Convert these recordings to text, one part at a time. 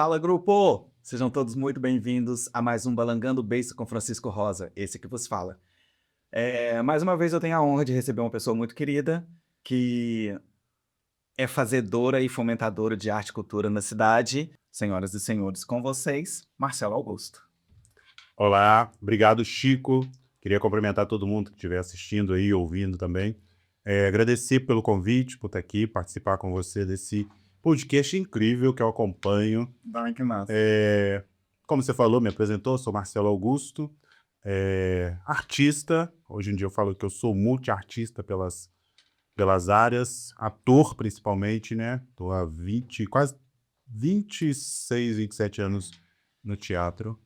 Fala, grupo! Sejam todos muito bem-vindos a mais um Balangando Beiço com Francisco Rosa, esse que vos fala. Mais uma vez eu tenho a honra de receber uma pessoa muito querida, que é fazedora e fomentadora de arte e cultura na cidade. Senhoras e senhores, com vocês, Marcelo Augusto. Olá, obrigado, Chico. Queria cumprimentar todo mundo que estiver assistindo aí, ouvindo também. Agradecer pelo convite, por estar aqui, participar com você desse podcast incrível que eu acompanho. Ai, que massa. Como você falou, me apresentou, sou Marcelo Augusto, artista. Hoje em dia eu falo que eu sou multiartista pelas áreas, ator principalmente, né? Estou há quase 26, 27 anos no teatro.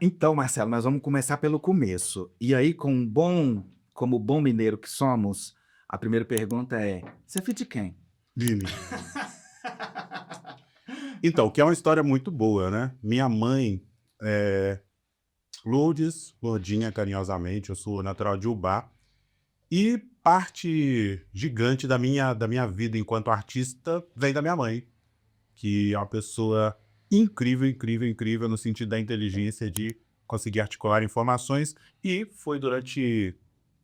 Então, Marcelo, nós vamos começar pelo começo. E aí, como bom mineiro que somos, a primeira pergunta é: você é filho de quem? Dime. Então, que é uma história muito boa, né? Minha mãe é Lourdes, Lourdinha carinhosamente, eu sou natural de Ubá. E parte gigante da minha vida enquanto artista vem da minha mãe, que é uma pessoa incrível, incrível, incrível no sentido da inteligência de conseguir articular informações, e foi durante,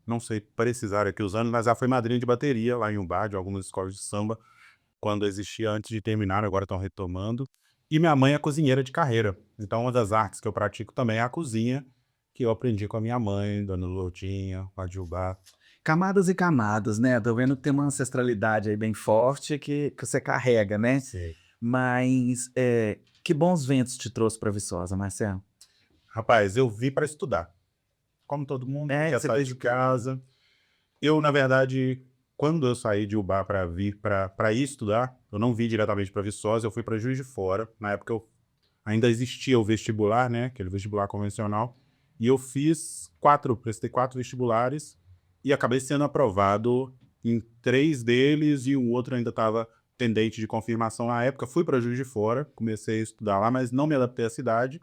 não sei precisar aqui os anos, mas ela foi madrinha de bateria lá em Ubá, de algumas escolas de samba, quando existia antes de terminar, agora estão retomando. E minha mãe é cozinheira de carreira, então uma das artes que eu pratico também é a cozinha, que eu aprendi com a minha mãe, Dona Lourdinha, lá de Ubá. Camadas e camadas, né? Tô vendo que tem uma ancestralidade aí bem forte que você carrega, né? Sim. Mas que bons ventos te trouxe para Viçosa, Marcelo? Rapaz, eu vim para estudar. Como todo mundo que quer Você sair fez de o quê? casa. Eu, na verdade, quando eu saí de Ubá para vir para ir estudar, eu não vim diretamente para Viçosa, eu fui para Juiz de Fora. Na época ainda existia o vestibular, né? Aquele vestibular convencional. E eu prestei 4 vestibulares e acabei sendo aprovado em 3 deles, e o outro ainda estava pendente de confirmação na época. Fui para Juiz de Fora, comecei a estudar lá, mas não me adaptei à cidade.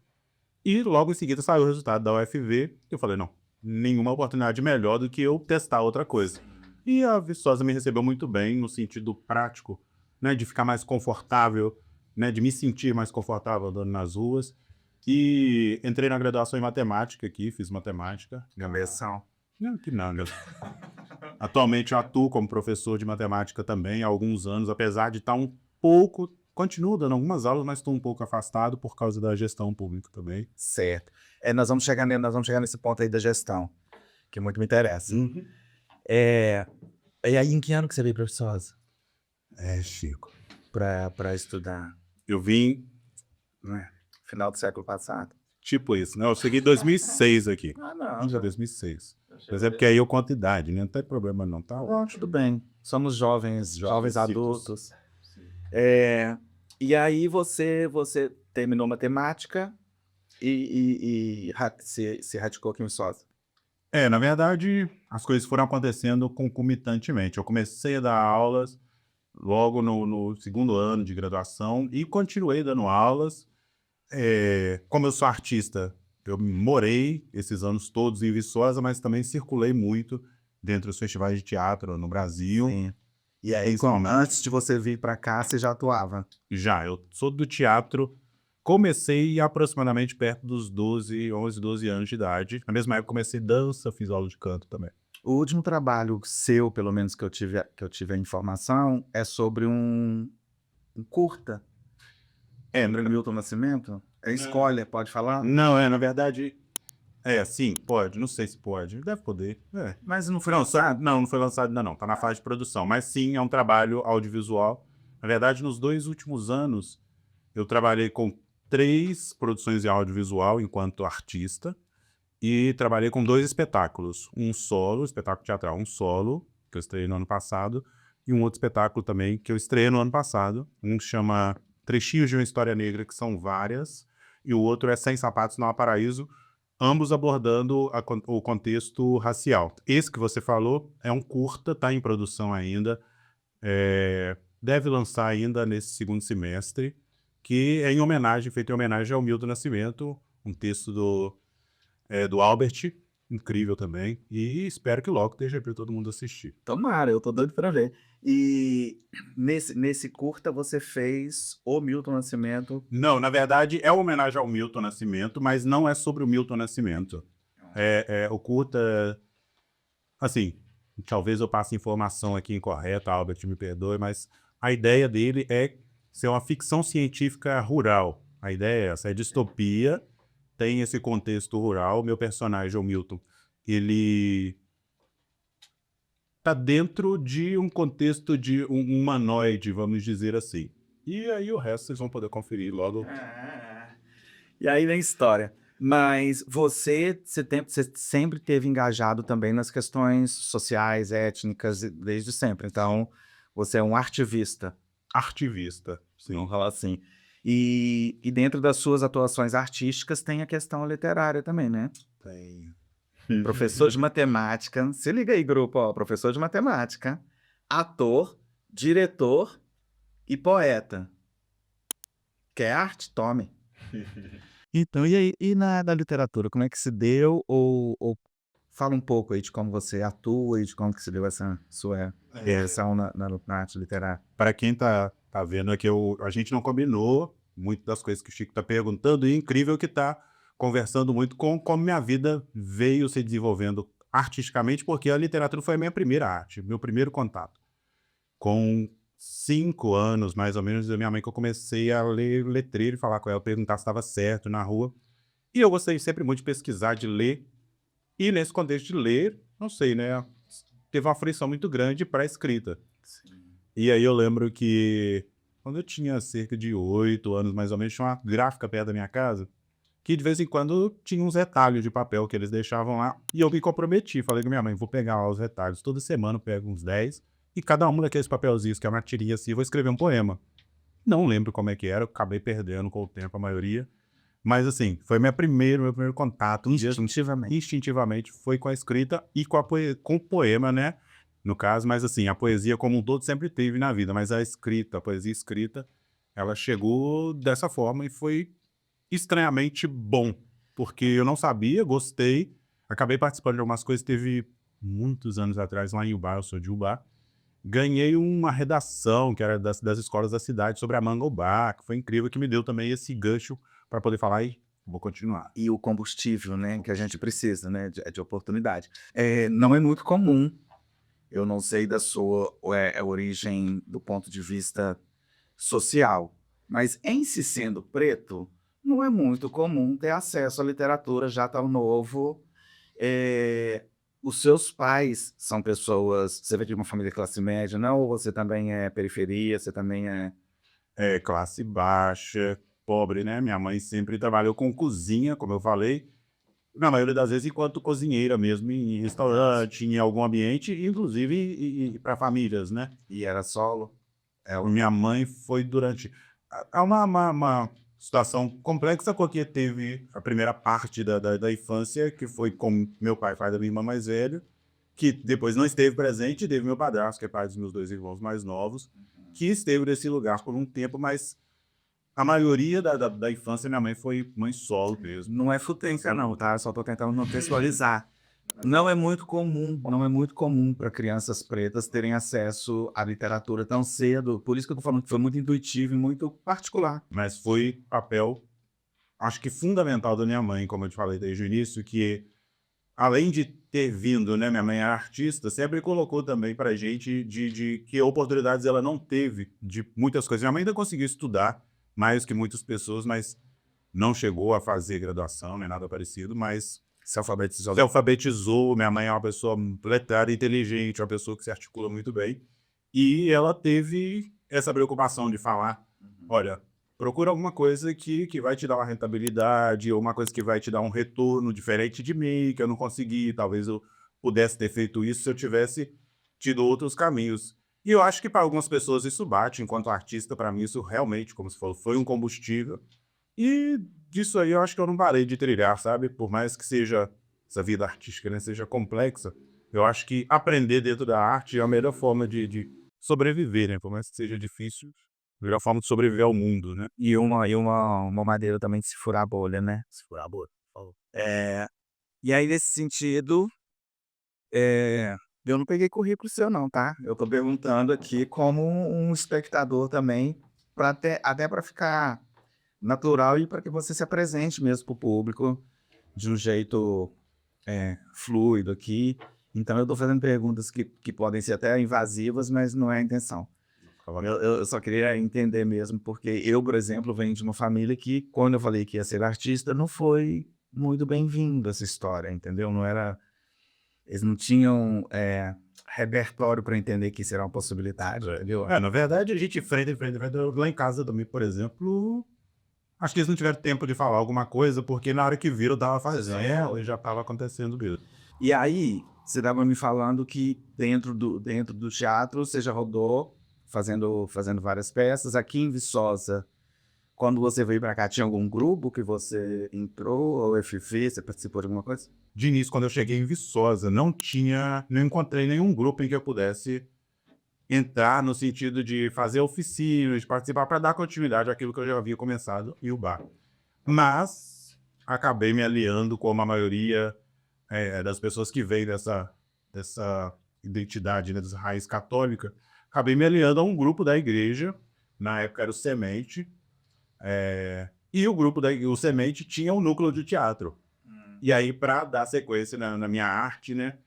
E logo em seguida saiu o resultado da UFV, e eu falei, não, nenhuma oportunidade melhor do que eu testar outra coisa. E a Viçosa me recebeu muito bem, no sentido prático, né, de ficar mais confortável, né, de me sentir mais confortável andando nas ruas. E entrei na graduação em matemática aqui, fiz matemática. Gambeção. Não, que nada. Atualmente eu atuo como professor de matemática também há alguns anos, apesar de estar um pouco... Continuo dando algumas aulas, mas estou um pouco afastado por causa da gestão pública também. Certo. Nós vamos chegar nesse ponto aí da gestão, que muito me interessa. E aí, em que ano que você veio para Viçosa Chico. para estudar? Eu vim, Né? Final do século passado? tipo isso, né? Eu cheguei em 2006 aqui. Ah, não, Em já. 2006. Por exemplo, que aí eu conto idade, né? Não tem problema não, tá? Tudo bem. Somos jovens Jovens adultos. E aí você terminou matemática se radicou aqui em Viçosa. Na verdade, as coisas foram acontecendo concomitantemente. Eu comecei a dar aulas logo no segundo ano de graduação e continuei dando aulas. Como eu sou artista, eu morei esses anos todos em Viçosa, mas também circulei muito dentro dos festivais de teatro no Brasil. Sim. E aí, antes de você vir para cá, você já atuava? Eu sou do teatro, comecei aproximadamente perto dos 11, 12 anos de idade. Na mesma época comecei dança, fiz aula de canto também. O último trabalho seu, pelo menos que eu tive a informação, é sobre um curta. Sobre Milton Nascimento? Escolha, pode falar? Não, na verdade, sim, pode, não sei se pode, deve poder. Mas não foi Lançado? Não foi lançado ainda não, tá na fase de produção, mas sim, é um trabalho audiovisual. Na verdade, nos 2 últimos anos, eu trabalhei com 3 produções de audiovisual enquanto artista, e trabalhei com 2 espetáculos, um solo, espetáculo teatral, um solo, que eu estreiei no ano passado, e um outro espetáculo também que eu estreiei no ano passado, um que chama Trechinhos de uma História Negra, que são várias, e o outro é Sem Sapatos Não Há Paraíso, ambos abordando o contexto racial. Esse que você falou é um curta, está em produção ainda, deve lançar ainda nesse segundo semestre, que é feito em homenagem ao Milton Nascimento, um texto do Albert, incrível também, e espero que logo esteja para todo mundo assistir. Tomara, eu tô doido pra ver. E nesse curta você fez o Milton Nascimento. Não, na verdade é uma homenagem ao Milton Nascimento, mas não é sobre o Milton Nascimento. O curta, assim, talvez eu passe informação aqui incorreta, Albert me perdoe, mas a ideia dele é ser uma ficção científica rural. A ideia é essa, é distopia, tem esse contexto rural. Meu personagem, o Milton, ele tá dentro de um contexto de um humanoide, vamos dizer assim. E aí o resto vocês vão poder conferir logo. E aí vem história. Mas você sempre teve engajado também nas questões sociais, étnicas, desde sempre. Então, você é um artivista, Artivista, vamos sim. falar assim. E dentro das suas atuações artísticas tem a questão literária também, né? Tem. Professor de matemática, se liga aí, grupo, ó, professor de matemática, ator, diretor e poeta. Quer arte? Tome. Então, e aí, e na literatura, como é que se deu? Ou fala um pouco aí de como você atua e de como que se deu essa sua inserção na arte literária. Para quem tá vendo aqui, a gente não combinou muito das coisas que o Chico tá perguntando, e é incrível que tá conversando muito com como minha vida veio se desenvolvendo artisticamente, porque a literatura foi a minha primeira arte, meu primeiro contato. Com 5 anos, mais ou menos, da minha mãe, que eu comecei a ler letreiro e falar com ela, perguntar se estava certo na rua. E eu gostei sempre muito de pesquisar, de ler. E nesse contexto de ler, não sei, né? Teve uma aflição muito grande para a escrita. E aí eu lembro que quando eu tinha cerca de 8 anos, mais ou menos, tinha uma gráfica perto da minha casa, que de vez em quando tinha uns retalhos de papel que eles deixavam lá, e eu me comprometi, falei com minha mãe, vou pegar lá os retalhos, toda semana eu pego uns 10, e cada um daqueles papelzinhos, que é uma tirinha assim, eu vou escrever um poema. Não lembro como é que era, eu acabei perdendo com o tempo a maioria, mas assim, foi meu primeiro contato, instintivamente foi com a escrita e com o poema, né, no caso, mas assim, a poesia como um todo sempre teve na vida, mas a escrita, a poesia escrita, ela chegou dessa forma e foi estranhamente bom, porque eu não sabia, gostei, acabei participando de algumas coisas, teve muitos anos atrás lá em Ubá, eu sou de Ubá, ganhei uma redação que era das escolas da cidade sobre a manga Ubá, que foi incrível, que me deu também esse gancho para poder falar e vou continuar. E o combustível, né, que a gente precisa, né, de oportunidade. Não é muito comum, eu não sei da sua origem do ponto de vista social, mas em se sendo preto, não é muito comum ter acesso à literatura já tão novo. Os seus pais são pessoas, você veio de uma família de classe média, não? Ou você também é periferia, você também é... É, classe baixa, pobre, né, minha mãe sempre trabalhou com cozinha, como eu falei, na maioria das vezes enquanto cozinheira mesmo, em restaurante, em algum ambiente, inclusive para famílias, né. E era solo? Minha mãe foi durante há uma situação complexa, porque teve a primeira parte da infância, que foi com meu pai da minha irmã mais velha, que depois não esteve presente, teve meu padrasto, que é pai dos meus 2 irmãos mais novos, que esteve nesse lugar por um tempo, mas a maioria da infância minha mãe foi mãe solo mesmo. Não é futência não, tá? Só tô tentando não textualizar. Não é muito comum, não é muito comum para crianças pretas terem acesso à literatura tão cedo, por isso que eu tô falando que foi muito intuitivo e muito particular. Mas foi papel, acho que fundamental da minha mãe, como eu te falei desde o início, que além de ter vindo, né, minha mãe é artista, sempre colocou também pra gente de que oportunidades ela não teve de muitas coisas. Minha mãe ainda conseguiu estudar mais que muitas pessoas, mas não chegou a fazer graduação, nem nada parecido, mas se alfabetizou. Minha mãe é uma pessoa letrada, inteligente, uma pessoa que se articula muito bem. E ela teve essa preocupação de falar, olha, procura alguma coisa que vai te dar uma rentabilidade, ou uma coisa que vai te dar um retorno diferente de mim, que eu não consegui. Talvez eu pudesse ter feito isso se eu tivesse tido outros caminhos. E eu acho que para algumas pessoas isso bate, enquanto artista, para mim isso realmente, como se falou, foi um combustível. E disso aí eu acho que eu não parei de trilhar, sabe? Por mais que seja essa vida artística, né, seja complexa, eu acho que aprender dentro da arte é a melhor forma de sobreviver, né? Por mais que seja difícil, a melhor forma de sobreviver ao mundo, né? E uma maneira também de se furar a bolha, né? Se for a boa, falou. E aí nesse sentido, Eu não peguei currículo seu não, tá? Eu tô perguntando aqui como um espectador também, para até para ficar natural e para que você se apresente mesmo para o público de um jeito, fluido aqui. Então eu tô fazendo perguntas que podem ser até invasivas, mas não é a intenção. Eu só queria entender mesmo, porque eu, por exemplo, venho de uma família que, quando eu falei que ia ser artista, não foi muito bem-vindo essa história, entendeu? Não era, eles não tinham repertório para entender que isso era uma possibilidade, entendeu? Na verdade, a gente enfrenta. Lá em casa também, por exemplo, acho que eles não tiveram tempo de falar alguma coisa, porque na hora que viram, eu tava fazendo e já tava acontecendo mesmo. E aí, você estava me falando que dentro do teatro você já rodou fazendo várias peças. Aqui em Viçosa, quando você veio para cá, tinha algum grupo que você entrou, ou FV, você participou de alguma coisa? De início, quando eu cheguei em Viçosa, não encontrei nenhum grupo em que eu pudesse entrar no sentido de fazer oficinas, de participar para dar continuidade àquilo que eu já havia começado em Ubá. Mas acabei me aliando com a maioria das pessoas que vêm dessa identidade, né, dessa raiz católica. Acabei me aliando a um grupo da igreja, na época era o Semente, e o Semente tinha um núcleo de teatro. E aí, para dar sequência na minha arte, né,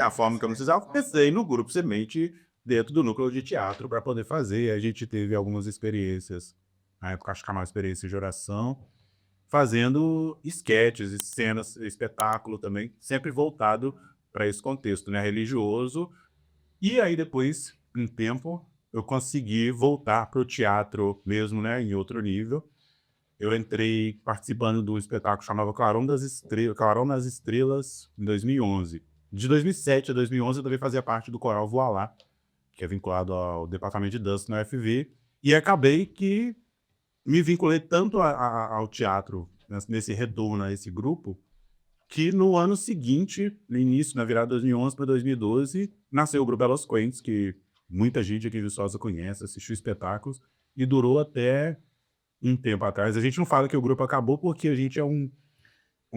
a forma que eu precisava, comecei no grupo Semente, dentro do núcleo de teatro, para poder fazer. A gente teve algumas experiências, na época acho que era uma experiência de oração, fazendo esquetes, cenas, espetáculo também, sempre voltado para esse contexto, né, religioso. E aí depois, um tempo, eu consegui voltar para o teatro mesmo, né, em outro nível. Eu entrei participando do espetáculo que chamava Clarão nas Estrelas, em 2011. De 2007 a 2011, eu também fazia parte do coral Voilá, que é vinculado ao departamento de dança na UFV, e acabei que me vinculei tanto ao teatro, nesse retorno a esse grupo, que no ano seguinte, no início, na virada de 2011 para 2012, nasceu o Grupo Elas Quentes, que muita gente aqui em Viçosa conhece, assistiu espetáculos, e durou até um tempo atrás. A gente não fala que o grupo acabou porque a gente é um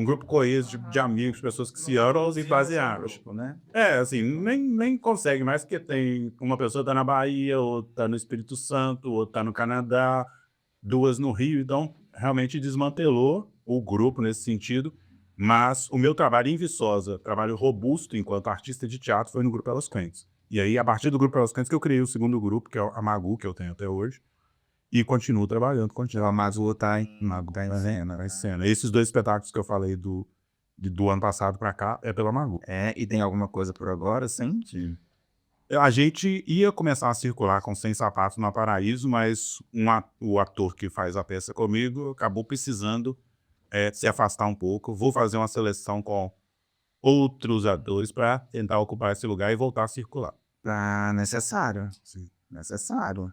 grupo coeso de amigos, pessoas que se amam e basearam. Né? Assim, nem consegue mais, porque tem uma pessoa tá na Bahia, outra tá no Espírito Santo, outra tá no Canadá, duas no Rio, então realmente desmantelou o grupo nesse sentido. Mas o meu trabalho em Viçosa, trabalho robusto enquanto artista de teatro, foi no Grupo Elas Quentes. E aí, a partir do Grupo Elas Quentes, que eu criei o segundo grupo, que é a Magu, que eu tenho até hoje, e continuo trabalhando, A Mazu tá em Magu tá em cena, né? cena. Esses dois espetáculos que eu falei do ano passado para cá é pela Magu. E tem alguma coisa por agora, sim? A gente ia começar a circular com Sem Sapatos no Paraíso, mas o ator que faz a peça comigo acabou precisando se afastar um pouco. Vou fazer uma seleção com outros atores para tentar ocupar esse lugar e voltar a circular. Necessário, Sim. necessário.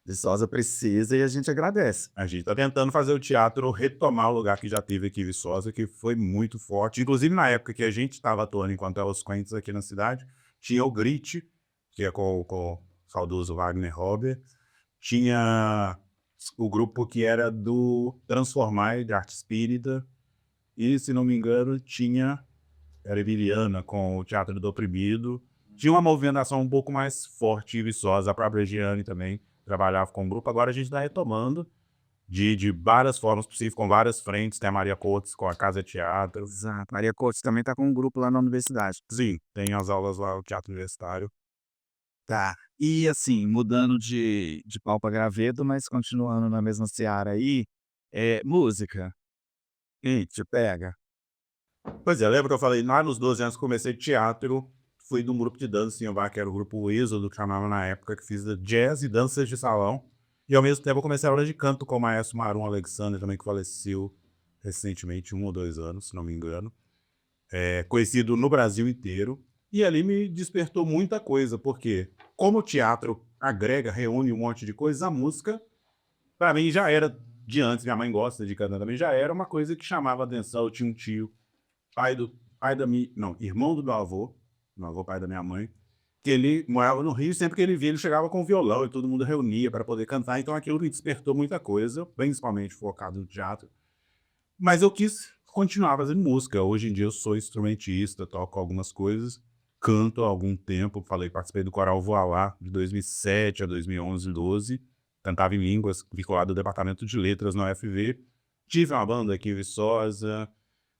Viçosa precisa e a gente agradece. A gente está tentando fazer o teatro retomar o lugar que já teve aqui em Viçosa, que foi muito forte. Inclusive, na época que a gente estava atuando enquanto Elas Quentes aqui na cidade, tinha o Grit, que é com o saudoso Wagner Robert, tinha o grupo que era do Transformar, de arte espírita, e, se não me engano, era Emiliana com o Teatro do Oprimido. Tinha uma movimentação um pouco mais forte e viçosa, a própria Giane também trabalhava com o grupo. Agora a gente está retomando de várias formas possíveis, com várias frentes. Tem a Maria Cortes com a Casa Teatro. Exato. Maria Cortes também tá com um grupo lá na universidade. Sim, tem as aulas lá no Teatro Universitário. Tá. E assim, mudando de pau pra graveto, mas continuando na mesma seara aí, música. Te pega? Pois é, lembra que eu falei, lá nos 12 anos que comecei teatro, fui de um grupo de dança em Ovar, que era o grupo Êxodo, que chamava na época, que fiz jazz e danças de salão. E ao mesmo tempo eu comecei a aula de canto com o maestro Marum Alexander, também que faleceu recentemente, 1 ou 2 anos, se não me engano. Conhecido no Brasil inteiro. E ali me despertou muita coisa, porque como o teatro agrega, reúne um monte de coisas, a música, para mim, já era de antes, minha mãe gosta de cantar também, já era uma coisa que chamava atenção. Eu tinha um tio, irmão do meu avô, pai da minha mãe, que ele morava no Rio, sempre que ele via, ele chegava com violão e todo mundo reunia para poder cantar, então aquilo me despertou muita coisa, principalmente focado no teatro. Mas eu quis continuar fazendo música. Hoje em dia eu sou instrumentista, toco algumas coisas, canto há algum tempo, participei do Coral Voalá de 2007 a 2011, 12, cantava em línguas, vinculado ao departamento de letras na UFV. Tive uma banda aqui em Viçosa,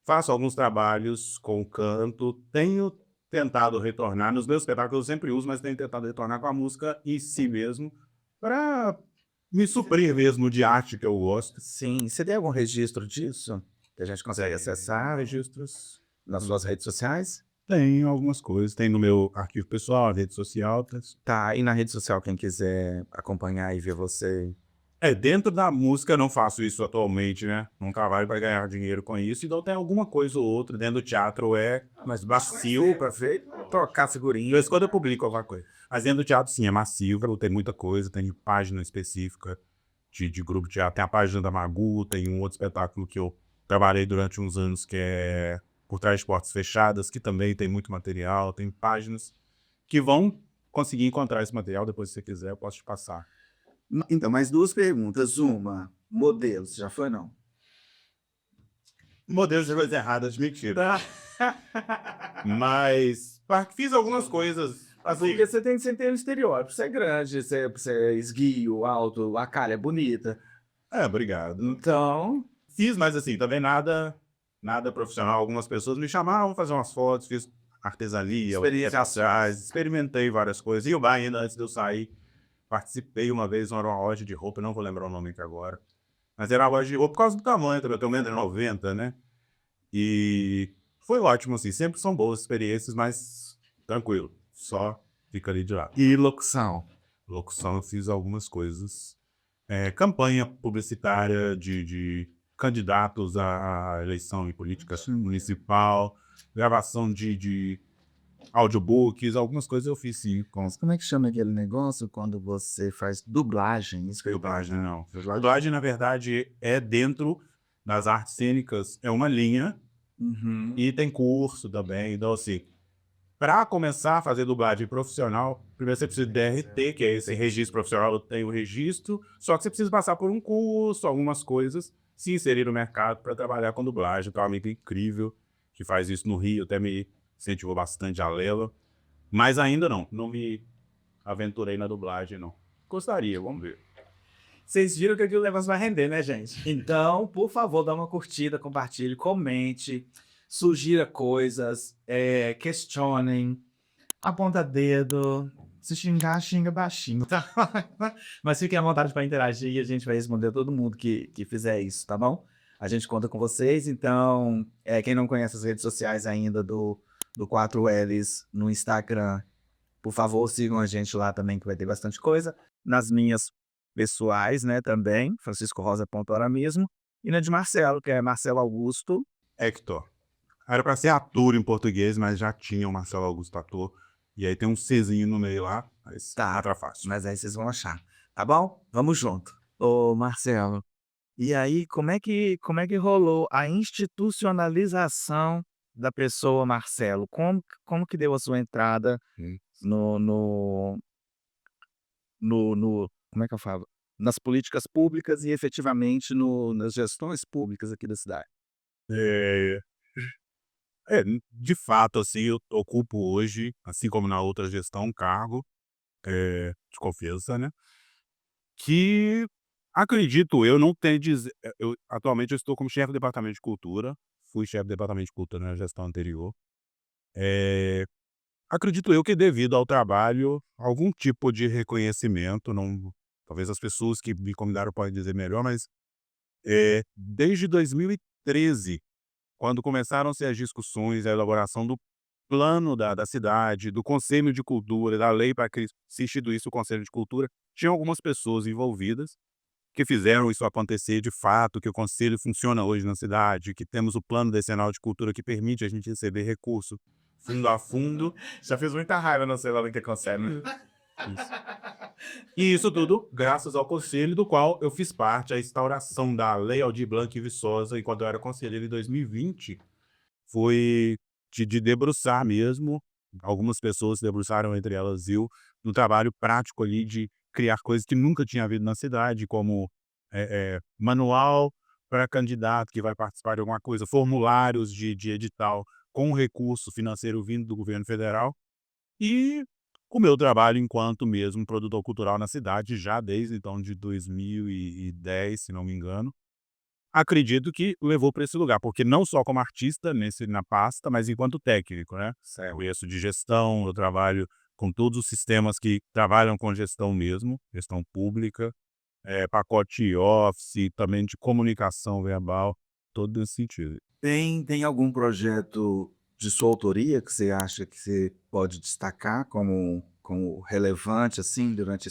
faço alguns trabalhos com canto, tenho tentado retornar, nos meus espetáculos eu sempre uso, mas tenho tentado retornar com a música em si mesmo, para me suprir mesmo de arte que eu gosto. Sim, você tem algum registro disso? Que a gente consegue acessar Registros. nas suas redes sociais? Tem algumas coisas, tem no meu arquivo pessoal, rede social. Tá, e na rede social, quem quiser acompanhar e ver você. Dentro da música eu não faço isso atualmente, né? Não trabalho para ganhar dinheiro com isso, então tem alguma coisa ou outra. Dentro do teatro Mas macio, pra ver, trocar de figurinha. vez em quando eu publico alguma coisa. Mas dentro do teatro, sim, é massivo, tem muita coisa, tem página específica de grupo de teatro. Tem a página da Magu, tem um outro espetáculo que eu trabalhei durante uns anos, que é Por Trás de Portas Fechadas, que também tem muito material. Tem páginas que vão conseguir encontrar esse material. Depois, se você quiser, eu posso te passar. Então, mais duas perguntas. Uma, modelo, você já foi, não? Modelos de coisas erradas, mentira. Mas fiz algumas coisas assim. Porque você tem um estereótipo, você é grande, você é esguio, alto, a cara é bonita. Obrigado. Então, Fiz, mas assim, também nada profissional. Algumas pessoas me chamavam, fazer umas fotos, fiz artesania, experiência. redes experimentei várias coisas. E o bar, ainda antes de eu sair, participei uma vez numa loja de roupa, não vou lembrar o nome aqui agora. Mas era uma loja de roupa por causa do tamanho também, eu tenho 1,90 m, né? E foi ótimo, assim, sempre são boas experiências, mas tranquilo, só fica ali de lado. E locução. Locução, eu fiz algumas coisas. Campanha publicitária de candidatos à eleição em política municipal, gravação de audiobooks, algumas coisas eu fiz sim. Como é que chama aquele negócio quando você faz dublagem? Isso que eu ia Dublagem, não. Dublagem, na verdade, é dentro das artes cênicas, é uma linha, Uhum. e tem curso também. Então, assim, para começar a fazer dublagem profissional, primeiro você precisa de DRT, que é esse registro profissional, eu tenho o registro, só que você precisa passar por um curso, algumas coisas, se inserir no mercado para trabalhar com dublagem. Tem uma amiga incrível que faz isso no Rio, até me incentivou bastante, a Lela, mas ainda não me aventurei na dublagem, não. Gostaria, vamos ver. Vocês viram que aquilo negócio vai render, né, gente? Então, por favor, dá uma curtida, compartilhe, comente, sugira coisas, questionem, aponta dedo. Se xingar, xinga baixinho, tá? Mas fiquem à vontade para interagir e a gente vai responder todo mundo que fizer isso, tá bom? A gente conta com vocês, então, quem não conhece as redes sociais ainda do 4Ls no Instagram, por favor, sigam a gente lá também, que vai ter bastante coisa. Nas minhas pessoais, né, também, franciscorosa.hora mesmo. E na de Marcelo, que é Marcelo Augusto. Hector. Era para ser ator em português, mas já tinha o Marcelo Augusto ator. E aí tem um Czinho no meio lá, mas Tá, entra fácil. mas aí vocês vão achar, tá bom? Vamos junto. Ô, Marcelo, e aí como é que rolou a institucionalização da pessoa Marcelo? Como que deu a sua entrada Hum. no no no como é que eu falo? Nas políticas públicas e efetivamente nas gestões públicas aqui da cidade? É, de fato, assim, eu ocupo hoje, assim como na outra gestão, um cargo de confiança, né? Que acredito eu, não tem dizer. Atualmente eu estou como chefe do departamento de cultura, fui chefe do departamento de cultura na gestão anterior. É, acredito eu que devido ao trabalho, algum tipo de reconhecimento, não, talvez as pessoas que me convidaram podem dizer melhor, mas desde 2013, quando começaram-se as discussões, a elaboração do plano da cidade, do Conselho de Cultura, da lei para que se instituísse o Conselho de Cultura, tinha algumas pessoas envolvidas que fizeram isso acontecer de fato, que o conselho funciona hoje na cidade, que temos o plano decenal de cultura que permite a gente receber recurso fundo a fundo. Já fez muita raiva não sei lá no que consegue. E isso tudo graças ao conselho, do qual eu fiz parte. A instauração da Lei Aldir Blanc e Viçosa, enquanto eu era conselheiro em 2020, foi de debruçar mesmo. Algumas pessoas se debruçaram, entre elas eu, no trabalho prático ali de criar coisas que nunca tinha havido na cidade, como manual para candidato que vai participar de alguma coisa, formulários de edital com recurso financeiro vindo do governo federal, E o meu trabalho enquanto mesmo produtor cultural na cidade, já desde então de 2010, se não me engano, acredito que levou para esse lugar, porque não só como artista na pasta, mas enquanto técnico, né. Certo. Conheço de gestão, eu trabalho com todos os sistemas que trabalham com gestão mesmo, gestão pública, pacote Office, também de comunicação verbal, todo nesse sentido. Tem algum projeto de sua autoria que você acha que você pode destacar como relevante, assim, durante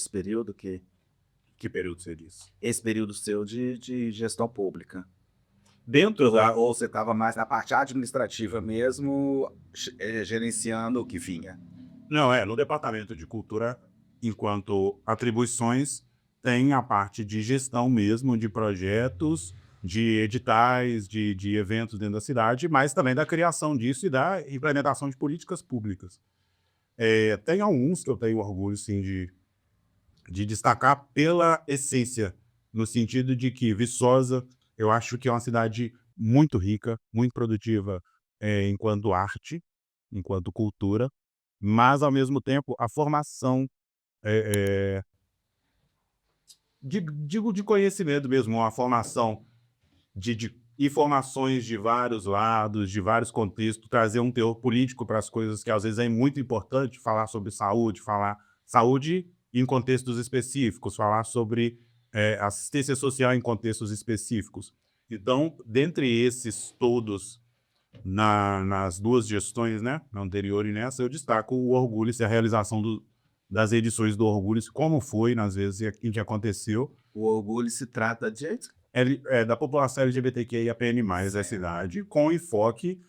Que período você disse? esse período seu de gestão pública? Dentro da ou você estava mais na parte administrativa mesmo, gerenciando o que vinha? Não, no departamento de cultura, enquanto atribuições, tem a parte de gestão mesmo, de projetos, de editais, de eventos dentro da cidade, mas também da criação disso e da implementação de políticas públicas. Tem alguns que eu tenho orgulho, sim, de destacar pela essência, no sentido de que Viçosa, eu acho que é uma cidade muito rica, muito produtiva, enquanto arte, enquanto cultura, mas, ao mesmo tempo, a formação, eh digo de conhecimento mesmo, a formação de informações de vários lados, de vários contextos, trazer um teor político para as coisas que às vezes é muito importante, falar sobre saúde, falar saúde em contextos específicos, falar sobre assistência social em contextos específicos. Então, dentre esses todos, nas duas gestões, né, na anterior e nessa, eu destaco o Orgulho e a realização das edições do Orgulho, como foi nas vezes em que aconteceu, O orgulho se trata de da população LGBTQIAPN+, da cidade, com enfoque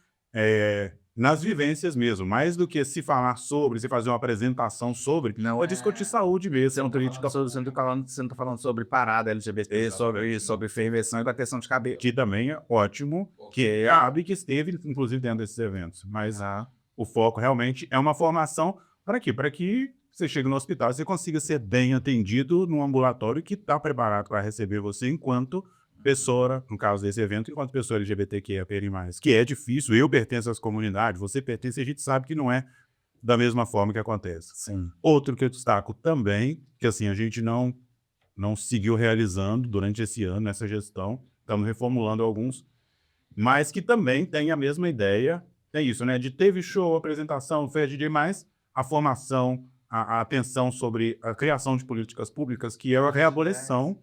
nas vivências mesmo, mais do que se falar sobre, se fazer uma apresentação sobre, não é discutir saúde mesmo, você não está política falando sobre você não tá falando sobre parada LGBT, sobre ferveção e bateção de cabelo. que também é ótimo, que é a ABE que esteve, inclusive, dentro desses eventos. Mas o foco realmente é uma formação para quê? Para que você chegue no hospital e você consiga ser bem atendido num ambulatório que está preparado para receber você enquanto pessoa, no caso desse evento, enquanto pessoa LGBTQIA+, que é difícil, eu pertenço às comunidades, você pertence, a gente sabe que não é da mesma forma que acontece. Sim. Outro que eu destaco também, que assim, a gente não seguiu realizando durante esse ano, nessa gestão, estamos reformulando alguns, mas que também tem a mesma ideia, é isso, né, de teve show, apresentação, fez DJ, mas a formação, a atenção sobre a criação de políticas públicas, que é a reabolição,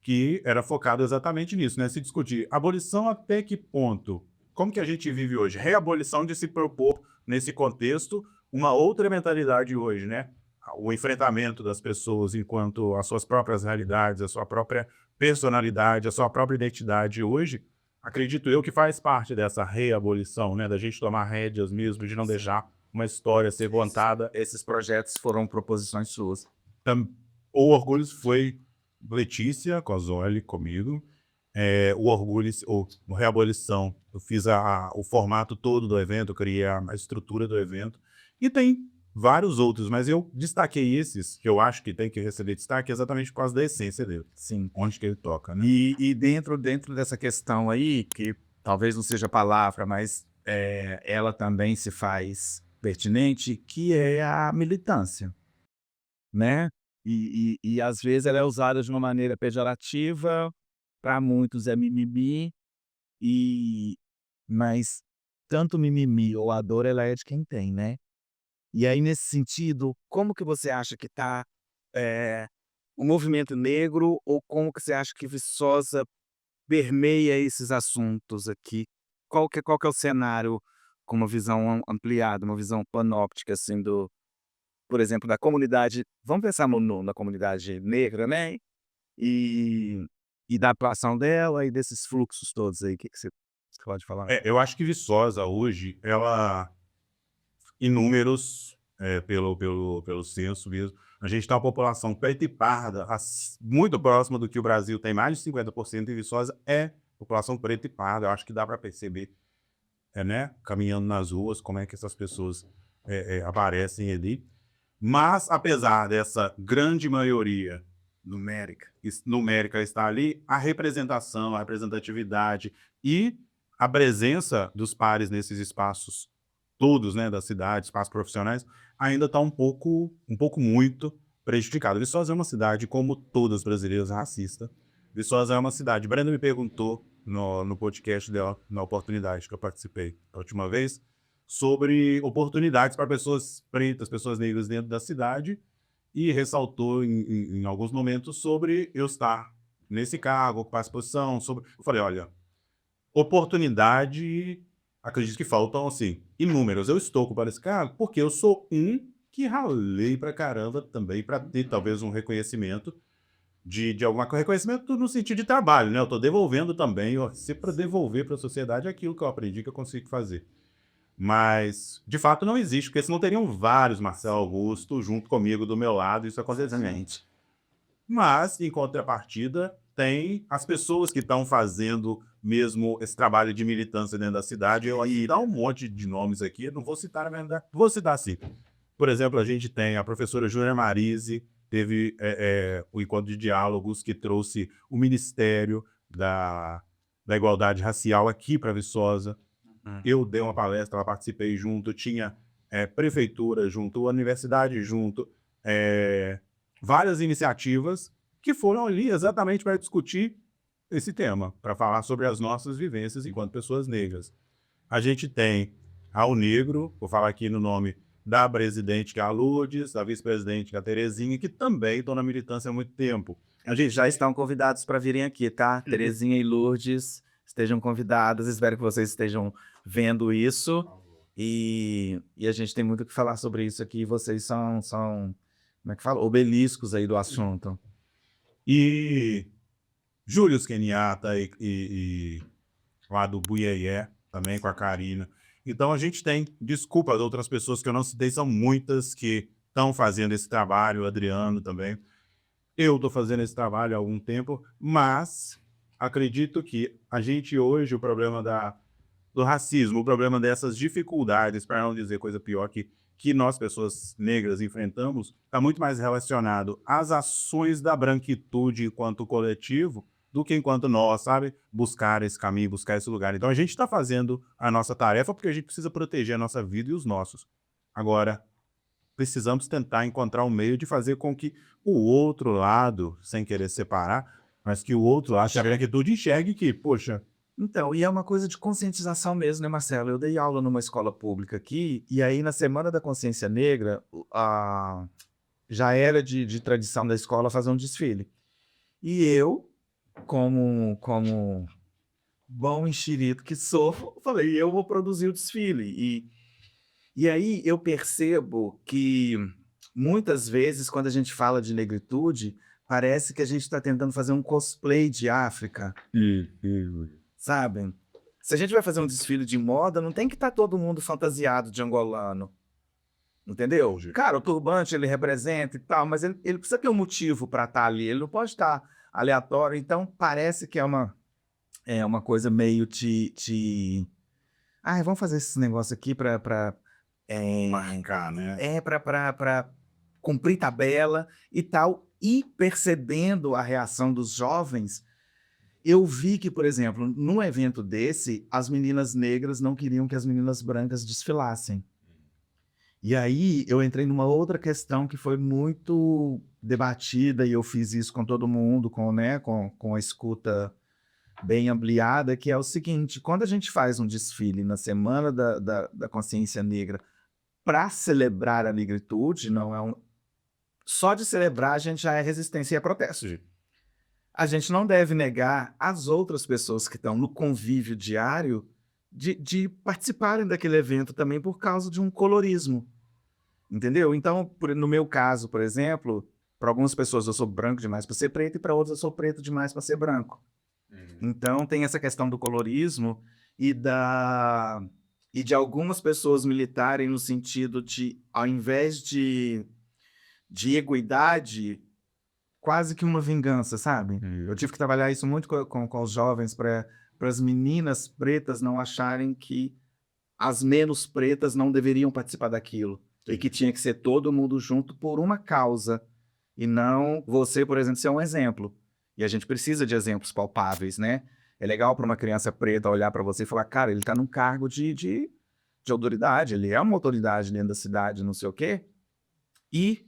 que era focado exatamente nisso, né, se discutir abolição até que ponto, como que a gente vive hoje, reabolição de se propor nesse contexto uma outra mentalidade hoje, né, o enfrentamento das pessoas enquanto as suas próprias realidades, a sua própria personalidade, a sua própria identidade hoje, acredito eu que faz parte dessa reabolição, né, da gente tomar rédeas mesmo, de não deixar uma história ser contada. Esses projetos foram proposições suas. O Orgulho foi Letícia Cosoli comigo, o Orgulho, o Reabolição, eu fiz o formato todo do evento, eu criei a estrutura do evento, e tem vários outros, mas eu destaquei esses, que eu acho que tem que receber destaque exatamente por causa da essência dele, Sim. onde que ele toca, né. E dentro dessa questão aí, que talvez não seja a palavra, mas, ela também se faz pertinente, que é a militância, né. E às vezes ela é usada de uma maneira pejorativa, para muitos é mimimi, e mas tanto mimimi ou a dor ela é de quem tem, né. E aí nesse sentido, como que você acha que está o movimento negro, ou como que você acha que Viçosa permeia esses assuntos aqui? Qual que é o cenário com uma visão ampliada, uma visão panóptica, assim, por exemplo, da comunidade, vamos pensar na comunidade negra, né, e da atuação dela e desses fluxos todos aí, o que que você pode falar? Eu acho que Viçosa hoje, ela em números, pelo censo mesmo, a gente tem uma população preta e parda muito próxima do que o Brasil tem, mais de 50%, e Viçosa é população preta e parda. Eu acho que dá para perceber, né, caminhando nas ruas, como é que essas pessoas aparecem ali. Mas, apesar dessa grande maioria numérica estar ali, a representação, a representatividade e a presença dos pares nesses espaços todos, né, da cidade, espaços profissionais, ainda está um pouco muito prejudicado. Viçosa é uma cidade, como todas brasileiras, racista. Viçosa é uma cidade. Brenda me perguntou no podcast dela, na oportunidade que eu participei a última vez, sobre oportunidades para pessoas pretas, pessoas negras dentro da cidade, e ressaltou em alguns momentos sobre eu estar nesse cargo, ocupar essa posição. Eu falei, olha, oportunidade, acredito que faltam, assim, inúmeros. Eu estou ocupando esse cargo porque eu sou que ralei pra caramba também para ter talvez um reconhecimento de alguma coisa. Reconhecimento no sentido de trabalho, né? Eu tô devolvendo também, ó, se para devolver para a sociedade aquilo que eu aprendi que eu consigo fazer. Mas, de fato, não existe, porque senão teriam vários Marcelo Augusto junto comigo do meu lado, isso acontece. Exatamente. Mas, em contrapartida, tem as pessoas que estão fazendo mesmo esse trabalho de militância dentro da cidade. Eu aí dá um monte de nomes aqui, não vou citar, na verdade, vou citar sim. Por exemplo, a gente tem a professora Júlia Marise, teve o encontro de diálogos que trouxe o Ministério da Igualdade Racial aqui para Viçosa. Eu dei uma palestra, ela participei junto, tinha prefeitura junto, universidade junto, várias iniciativas que foram ali exatamente para discutir esse tema, para falar sobre as nossas vivências enquanto pessoas negras. A gente tem ao negro, vou falar aqui no nome da presidente, que é a Lourdes, da vice-presidente, que é a Terezinha, que também estão na militância há muito tempo. A gente já estão convidados para virem aqui, tá? Terezinha e Lourdes estejam convidadas. Espero que vocês estejam vendo isso. E a gente tem muito o que falar sobre isso aqui. Vocês são como é que fala? Obeliscos aí do assunto. E Júlio Kenyatta e lá do Buiê também com a Karina. Então a gente tem, desculpa de outras pessoas que eu não citei, são muitas que estão fazendo esse trabalho, o Adriano também. Eu estou fazendo esse trabalho há algum tempo, mas acredito que a gente hoje, o problema do racismo, o problema dessas dificuldades, para não dizer coisa pior, que nós, pessoas negras, enfrentamos, está muito mais relacionado às ações da branquitude enquanto coletivo do que enquanto nós, sabe? Buscar esse caminho, buscar esse lugar. Então a gente está fazendo a nossa tarefa porque a gente precisa proteger a nossa vida e os nossos. Agora, precisamos tentar encontrar um meio de fazer com que o outro lado, sem querer separar, mas que o outro lado, a branquitude enxergue que, poxa, Então, e é uma coisa de conscientização mesmo, né, Marcelo? Eu dei aula numa escola pública aqui, e aí na Semana da Consciência Negra, já era de tradição da escola fazer um desfile. E eu, como bom enxerido que sou, falei, eu vou produzir o desfile. E aí eu percebo que muitas vezes, quando a gente fala de negritude, parece que a gente está tentando fazer um cosplay de África, sabe? Se a gente vai fazer um desfile de moda, não tem que estar todo mundo fantasiado de angolano, entendeu? Entendi. Cara, o turbante ele representa e tal, mas ele precisa ter um motivo para estar ali, ele não pode estar aleatório. Então parece que é uma coisa meio ah, vamos fazer esse negócio aqui para marcar, né? para cumprir tabela e tal. E percebendo a reação dos jovens, eu vi que, por exemplo, num evento desse, as meninas negras não queriam que as meninas brancas desfilassem. E aí eu entrei numa outra questão que foi muito debatida, e eu fiz isso com todo mundo, com a escuta bem ampliada, que é o seguinte: quando a gente faz um desfile na Semana da Consciência Negra para celebrar a negritude, não é só de celebrar a gente já é resistência e é protesto. A gente não deve negar as outras pessoas que estão no convívio diário de participarem daquele evento também por causa de um colorismo, entendeu? Então, no meu caso, por exemplo, para algumas pessoas eu sou branco demais para ser preto e para outras eu sou preto demais para ser branco. Então tem essa questão do colorismo e de algumas pessoas militarem no sentido de, ao invés de equidade, quase que uma vingança, sabe? Eu tive que trabalhar isso muito com os jovens para as meninas pretas não acharem que as menos pretas não deveriam participar daquilo. E que tinha que ser todo mundo junto por uma causa. E não você, por exemplo, ser um exemplo. E a gente precisa de exemplos palpáveis, né? É legal para uma criança preta olhar para você e falar, cara, ele está num cargo de de autoridade, ele é uma autoridade dentro da cidade, não sei o quê, e,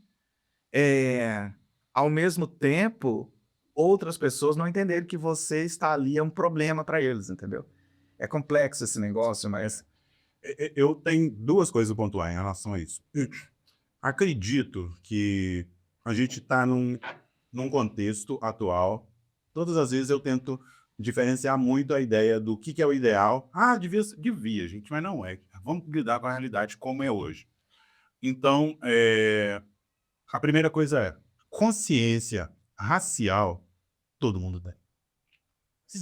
ao mesmo tempo, outras pessoas não entenderem que você está ali é um problema para eles, entendeu? É complexo esse negócio, mas Eu tenho duas coisas a pontuar em relação a isso. Acredito que a gente está num contexto atual. Todas as vezes eu tento diferenciar muito a ideia do que é o ideal. Ah, devia, gente, mas não é. Vamos lidar com a realidade como é hoje. Então, a primeira coisa é consciência racial, todo mundo tem.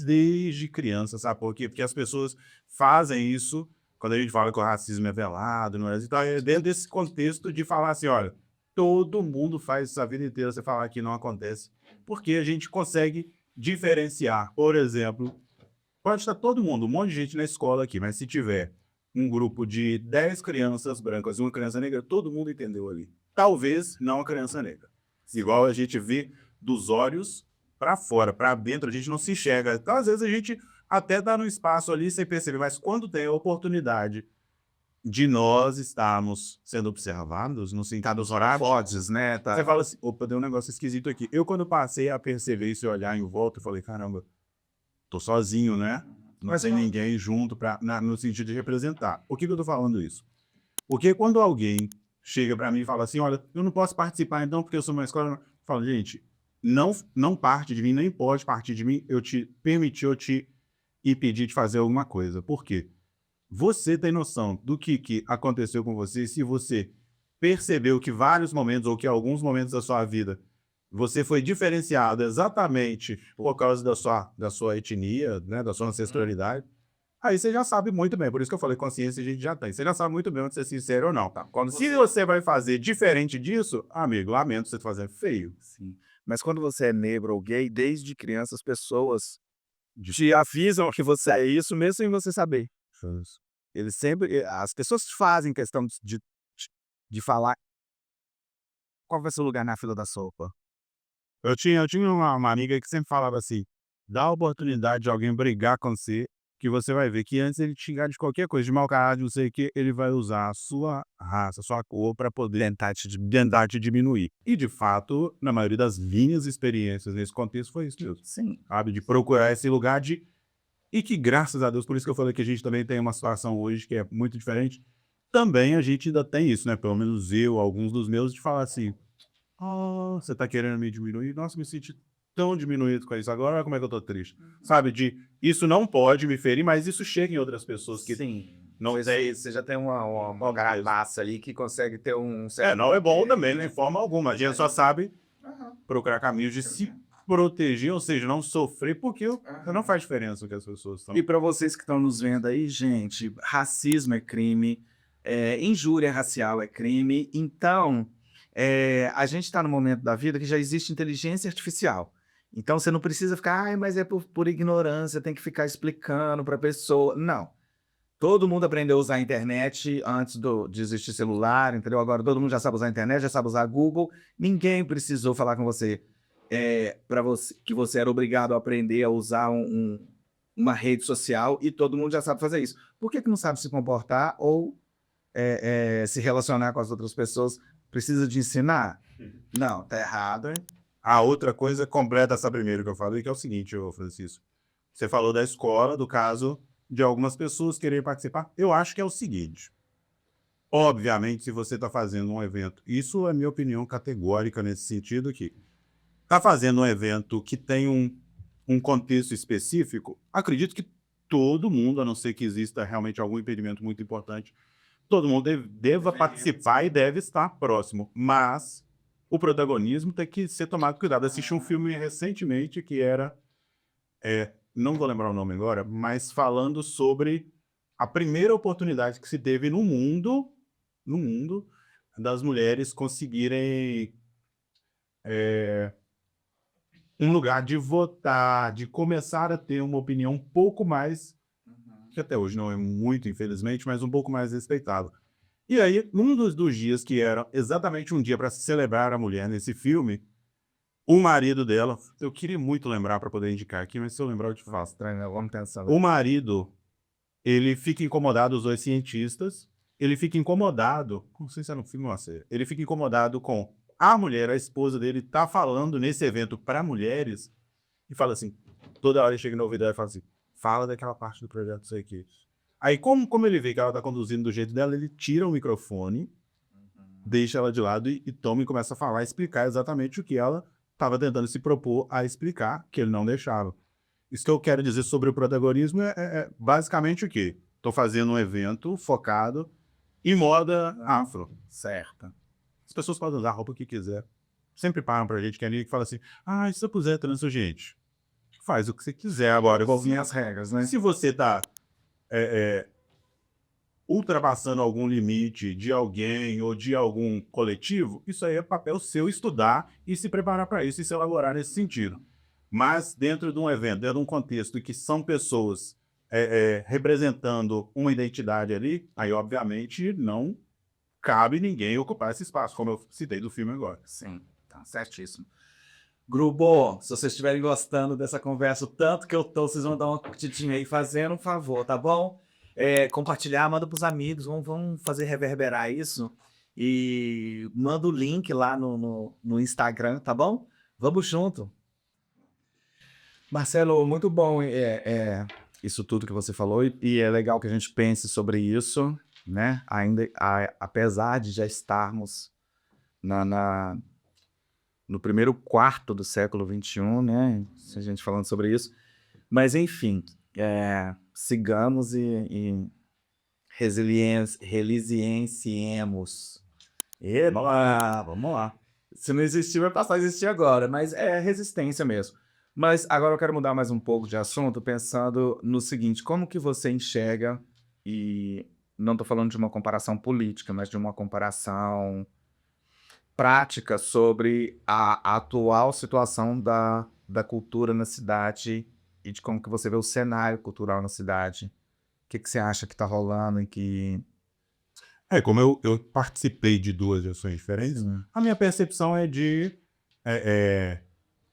Desde criança, sabe por quê? Porque as pessoas fazem isso quando a gente fala que o racismo é velado, não é? Então, é dentro desse contexto de falar assim, olha, todo mundo faz isso a vida inteira, você falar que não acontece, porque a gente consegue diferenciar. Por exemplo, pode estar todo mundo, um monte de gente na escola aqui, mas se tiver um grupo de 10 crianças brancas e uma criança negra, todo mundo entendeu ali. Talvez não a criança negra. Igual a gente vê dos olhos para fora, para dentro, a gente não se enxerga. Então, às vezes, a gente até dá no espaço ali sem perceber, mas quando tem a oportunidade de nós estarmos sendo observados, no sentido dos horários, podes, né? você fala assim, opa, deu um negócio esquisito aqui. Eu, quando passei a perceber isso e olhar em volta, eu falei, caramba, tô sozinho, né? Não Mas tem ninguém junto no sentido de representar. Por que eu tô falando isso? Porque quando alguém chega para mim e fala assim, olha, eu não posso participar então porque eu sou uma escola... Eu falo, gente, não parte de mim, nem pode partir de mim eu te permitir, eu te impedir de fazer alguma coisa. Por quê? Você tem noção do que aconteceu com você, se você percebeu que vários momentos ou que alguns momentos da sua vida você foi diferenciado exatamente por causa da sua etnia, né, da sua ancestralidade, aí você já sabe muito bem. Por isso que eu falei, consciência a gente já tem. Você já sabe muito bem onde ser sincero ou não. Tá. Se você vai fazer diferente disso, amigo, lamento você fazer feio. Sim. Mas quando você é negro ou gay, desde criança as pessoas te avisam que você é isso, mesmo sem você saber. Eles sempre, as pessoas fazem questão de falar qual vai ser o lugar na fila da sopa. Eu tinha uma amiga que sempre falava assim, dá a oportunidade de alguém brigar com você, que você vai ver que antes ele te xingar de qualquer coisa, de mau caráter, não sei o que, ele vai usar a sua raça, a sua cor, para poder tentar te diminuir. E, de fato, na maioria das minhas experiências nesse contexto, foi isso mesmo. Sim. Sabe? De procurar esse lugar de... E que, graças a Deus, por isso que eu falei que a gente também tem uma situação hoje que é muito diferente, também a gente ainda tem isso, né? Pelo menos eu, alguns dos meus, de falar assim, oh, você tá querendo me diminuir? Nossa, me senti tão diminuído com isso. Agora olha como é que eu tô triste. Sabe, isso não pode me ferir, mas isso chega em outras pessoas que Sim. não Você já tem uma carapaça ali que consegue ter um certo... não é bom também, né, de forma alguma. A gente só sabe procurar caminhos de se proteger, ou seja, não sofrer, porque não faz diferença o que as pessoas estão. E para vocês que estão nos vendo aí, gente, racismo é crime, injúria racial é crime. Então, a gente está no momento da vida que já existe inteligência artificial. Então, você não precisa ficar, ai, mas é por ignorância, tem que ficar explicando para a pessoa. Não. Todo mundo aprendeu a usar a internet antes de existir celular, entendeu? Agora todo mundo já sabe usar a internet, já sabe usar Google. Ninguém precisou falar com você, para você que você era obrigado a aprender a usar uma rede social e todo mundo já sabe fazer isso. Por que não sabe se comportar ou se relacionar com as outras pessoas? Precisa de ensinar? Não, tá errado, hein? A outra coisa completa essa primeira que eu falei, que é o seguinte, ô Francisco. Você falou da escola, do caso de algumas pessoas quererem participar. Eu acho que é o seguinte. Obviamente, se você está fazendo um evento, isso é minha opinião categórica nesse sentido que está fazendo um evento que tem um contexto específico, acredito que todo mundo, a não ser que exista realmente algum impedimento muito importante, todo mundo deva participar e deve estar próximo. Mas o protagonismo tem que ser tomado cuidado. Assisti um filme recentemente que era, não vou lembrar o nome agora, mas falando sobre a primeira oportunidade que se teve no mundo das mulheres conseguirem um lugar de votar, de começar a ter uma opinião um pouco mais, que até hoje não é muito, infelizmente, mas um pouco mais respeitável. E aí, num dos dias que era exatamente um dia para celebrar a mulher nesse filme, o marido dela, eu queria muito lembrar para poder indicar aqui, mas se eu lembrar eu te faço. Vamos pensar. O marido, ele fica incomodado, os dois cientistas, ele fica incomodado, não sei se é no filme ou na série, ele fica incomodado com a mulher, a esposa dele, tá falando nesse evento para mulheres e fala assim, toda hora ele chega no ouvido dela e fala assim, fala daquela parte do projeto, não sei o quê. Aí, como ele vê que ela tá conduzindo do jeito dela, ele tira o microfone, deixa ela de lado e toma e começa a falar, explicar exatamente o que ela estava tentando se propor a explicar, que ele não deixava. Isso que eu quero dizer sobre o protagonismo é basicamente o quê? Estou fazendo um evento focado em moda afro. Certo. As pessoas podem usar a roupa que quiser. Sempre param pra gente, que é ali que fala assim, ah, se eu puser transo, gente, faz o que você quiser agora. Igualzinho as regras, né? Se você tá ultrapassando algum limite de alguém ou de algum coletivo, isso aí é papel seu estudar e se preparar para isso e se elaborar nesse sentido. Mas dentro de um evento, dentro de um contexto em que são pessoas representando uma identidade ali, aí obviamente não cabe ninguém ocupar esse espaço, como eu citei do filme agora. Sim, tá certíssimo. Grupo, se vocês estiverem gostando dessa conversa, o tanto que eu tô, vocês vão dar uma curtidinha aí, fazendo um favor, tá bom? Compartilhar, manda pros amigos, vamos fazer reverberar isso. E manda o link lá no Instagram, tá bom? Vamos junto. Marcelo, muito bom isso tudo que você falou, e é legal que a gente pense sobre isso, né? Ainda, apesar de já estarmos no primeiro quarto do século XXI, né? Se a gente falando sobre isso. Mas, enfim, sigamos e resilienciemos. Vamos lá. Se não existiu, vai passar a existir agora, mas é resistência mesmo. Mas agora eu quero mudar mais um pouco de assunto, pensando no seguinte, como que você enxerga, e não estou falando de uma comparação política, mas de uma comparação prática sobre a atual situação da cultura na cidade e de como que você vê o cenário cultural na cidade. O que você acha que está rolando e que... Como eu participei de duas gestões diferentes, a minha percepção é de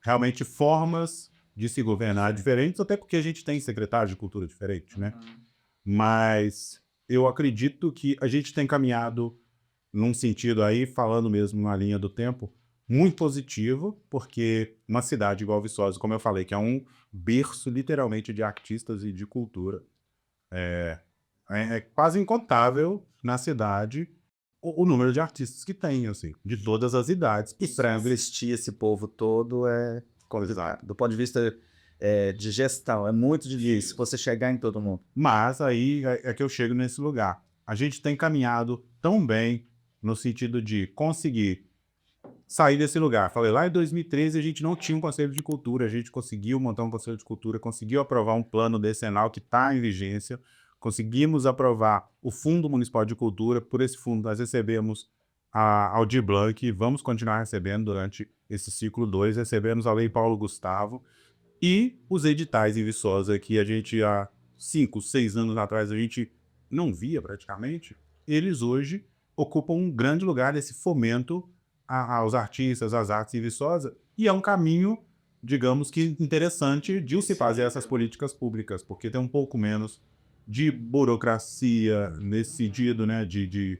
realmente formas de se governar diferentes, até porque a gente tem secretários de cultura diferentes, né? Mas eu acredito que a gente tem caminhado num sentido aí, falando mesmo na linha do tempo, muito positivo, porque uma cidade igual Viçosa, como eu falei, que é um berço literalmente de artistas e de cultura, é quase incontável na cidade o número de artistas que tem, assim, de todas as idades. E para investir esse povo todo do ponto de vista de gestão, é muito difícil você chegar em todo mundo. Mas aí é que eu chego nesse lugar. A gente tem caminhado tão bem no sentido de conseguir sair desse lugar. Falei, lá em 2013 a gente não tinha um conselho de cultura, a gente conseguiu montar um conselho de cultura, conseguiu aprovar um plano decenal que está em vigência, conseguimos aprovar o Fundo Municipal de Cultura, por esse fundo nós recebemos a Aldir Blanc, vamos continuar recebendo durante esse ciclo 2, recebemos a Lei Paulo Gustavo, e os editais em Viçosa, que a gente há 5, 6 anos atrás a gente não via praticamente, eles hoje ocupam um grande lugar nesse fomento aos artistas, às artes em Viçosa, e é um caminho, digamos que interessante de se fazer essas políticas públicas, porque tem um pouco menos de burocracia nesse sentido, né, de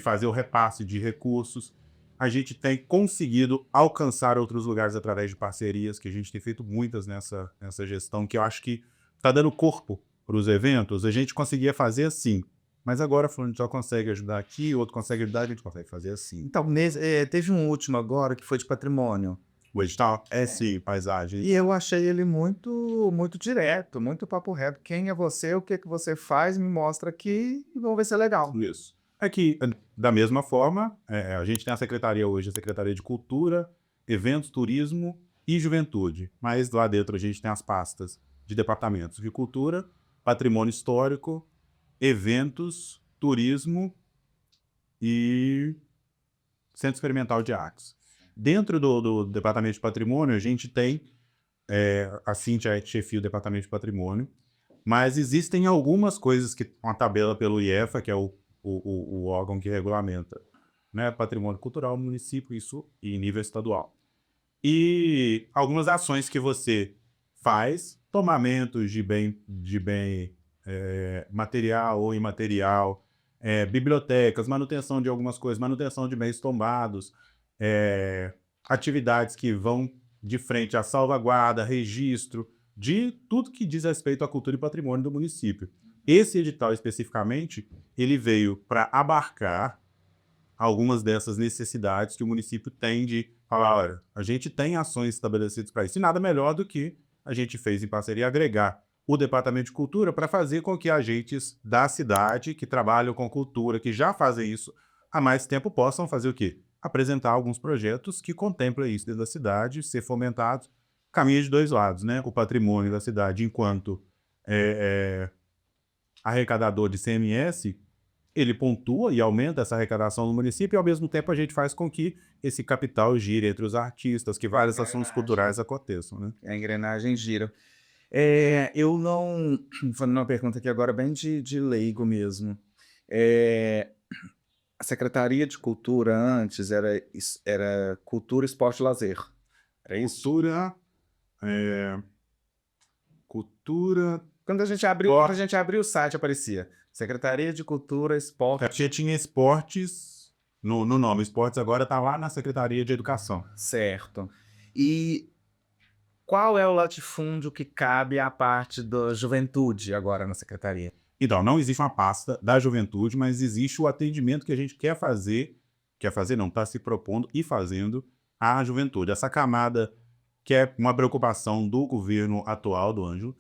fazer o repasse de recursos. A gente tem conseguido alcançar outros lugares através de parcerias, que a gente tem feito muitas nessa gestão, que eu acho que está dando corpo para os eventos. A gente conseguia fazer assim, mas agora falando, só consegue ajudar aqui, o outro consegue ajudar, a gente consegue fazer assim. Então, teve um último agora que foi de patrimônio. O edital? Sim, paisagem. E eu achei ele muito, muito direto, muito papo reto. Quem é você, o que que você faz, me mostra aqui e vamos ver se é legal. Isso. É que, da mesma forma, a gente tem a secretaria hoje, a Secretaria de Cultura, Eventos, Turismo e Juventude. Mas lá dentro a gente tem as pastas de departamentos de cultura, patrimônio histórico, eventos, turismo e Centro Experimental de Artes. Dentro do Departamento de Patrimônio, a gente tem a Cíntia chefia o Departamento de Patrimônio, mas existem algumas coisas que uma tabela pelo IEFA, que é o órgão que regulamenta, né, patrimônio cultural no município, isso em nível estadual. E algumas ações que você faz, tomamentos de bem material ou imaterial, bibliotecas, manutenção de algumas coisas, manutenção de meios tombados, atividades que vão de frente à salvaguarda, registro, de tudo que diz respeito à cultura e patrimônio do município. Esse edital, especificamente, ele veio para abarcar algumas dessas necessidades que o município tem de falar, olha, a gente tem ações estabelecidas para isso, e nada melhor do que a gente fez em parceria agregar o Departamento de Cultura para fazer com que agentes da cidade que trabalham com cultura, que já fazem isso há mais tempo, possam fazer o quê? Apresentar alguns projetos que contemplem isso dentro da cidade, ser fomentados. Caminha de dois lados, né? O patrimônio da cidade, enquanto arrecadador de CMS, ele pontua e aumenta essa arrecadação do município, e ao mesmo tempo a gente faz com que esse capital gire entre os artistas, que várias ações culturais aconteçam, né? A engrenagem gira. Eu não... Fazendo uma pergunta aqui agora bem de leigo mesmo. A Secretaria de Cultura antes era Cultura, Esporte e Lazer. Era isso? Cultura... Quando a gente abriu o site, aparecia Secretaria de Cultura, Esporte... Já tinha esportes no nome. Esportes agora está lá na Secretaria de Educação. Certo. E qual é o latifúndio que cabe à parte da juventude agora na Secretaria? Então, não existe uma pasta da juventude, mas existe o atendimento que a gente quer fazer não, está se propondo e fazendo à juventude. Essa camada que é uma preocupação do governo atual, do Ângelo,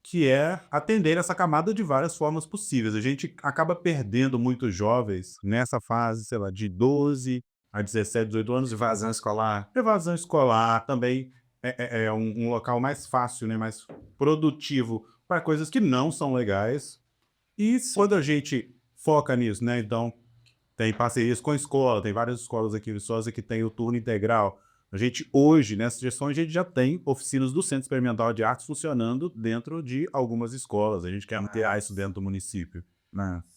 que é atender essa camada de várias formas possíveis. A gente acaba perdendo muitos jovens nessa fase, sei lá, de 12 a 17, 18 anos. Evasão escolar. Evasão escolar também é um local mais fácil, né, mais produtivo para coisas que não são legais. E quando a gente foca nisso, né, então tem parcerias com a escola, tem várias escolas aqui em Viçosa que tem o turno integral. A gente hoje, nessa gestão, a gente já tem oficinas do Centro Experimental de Artes funcionando dentro de algumas escolas. A gente quer ampliar isso dentro do município.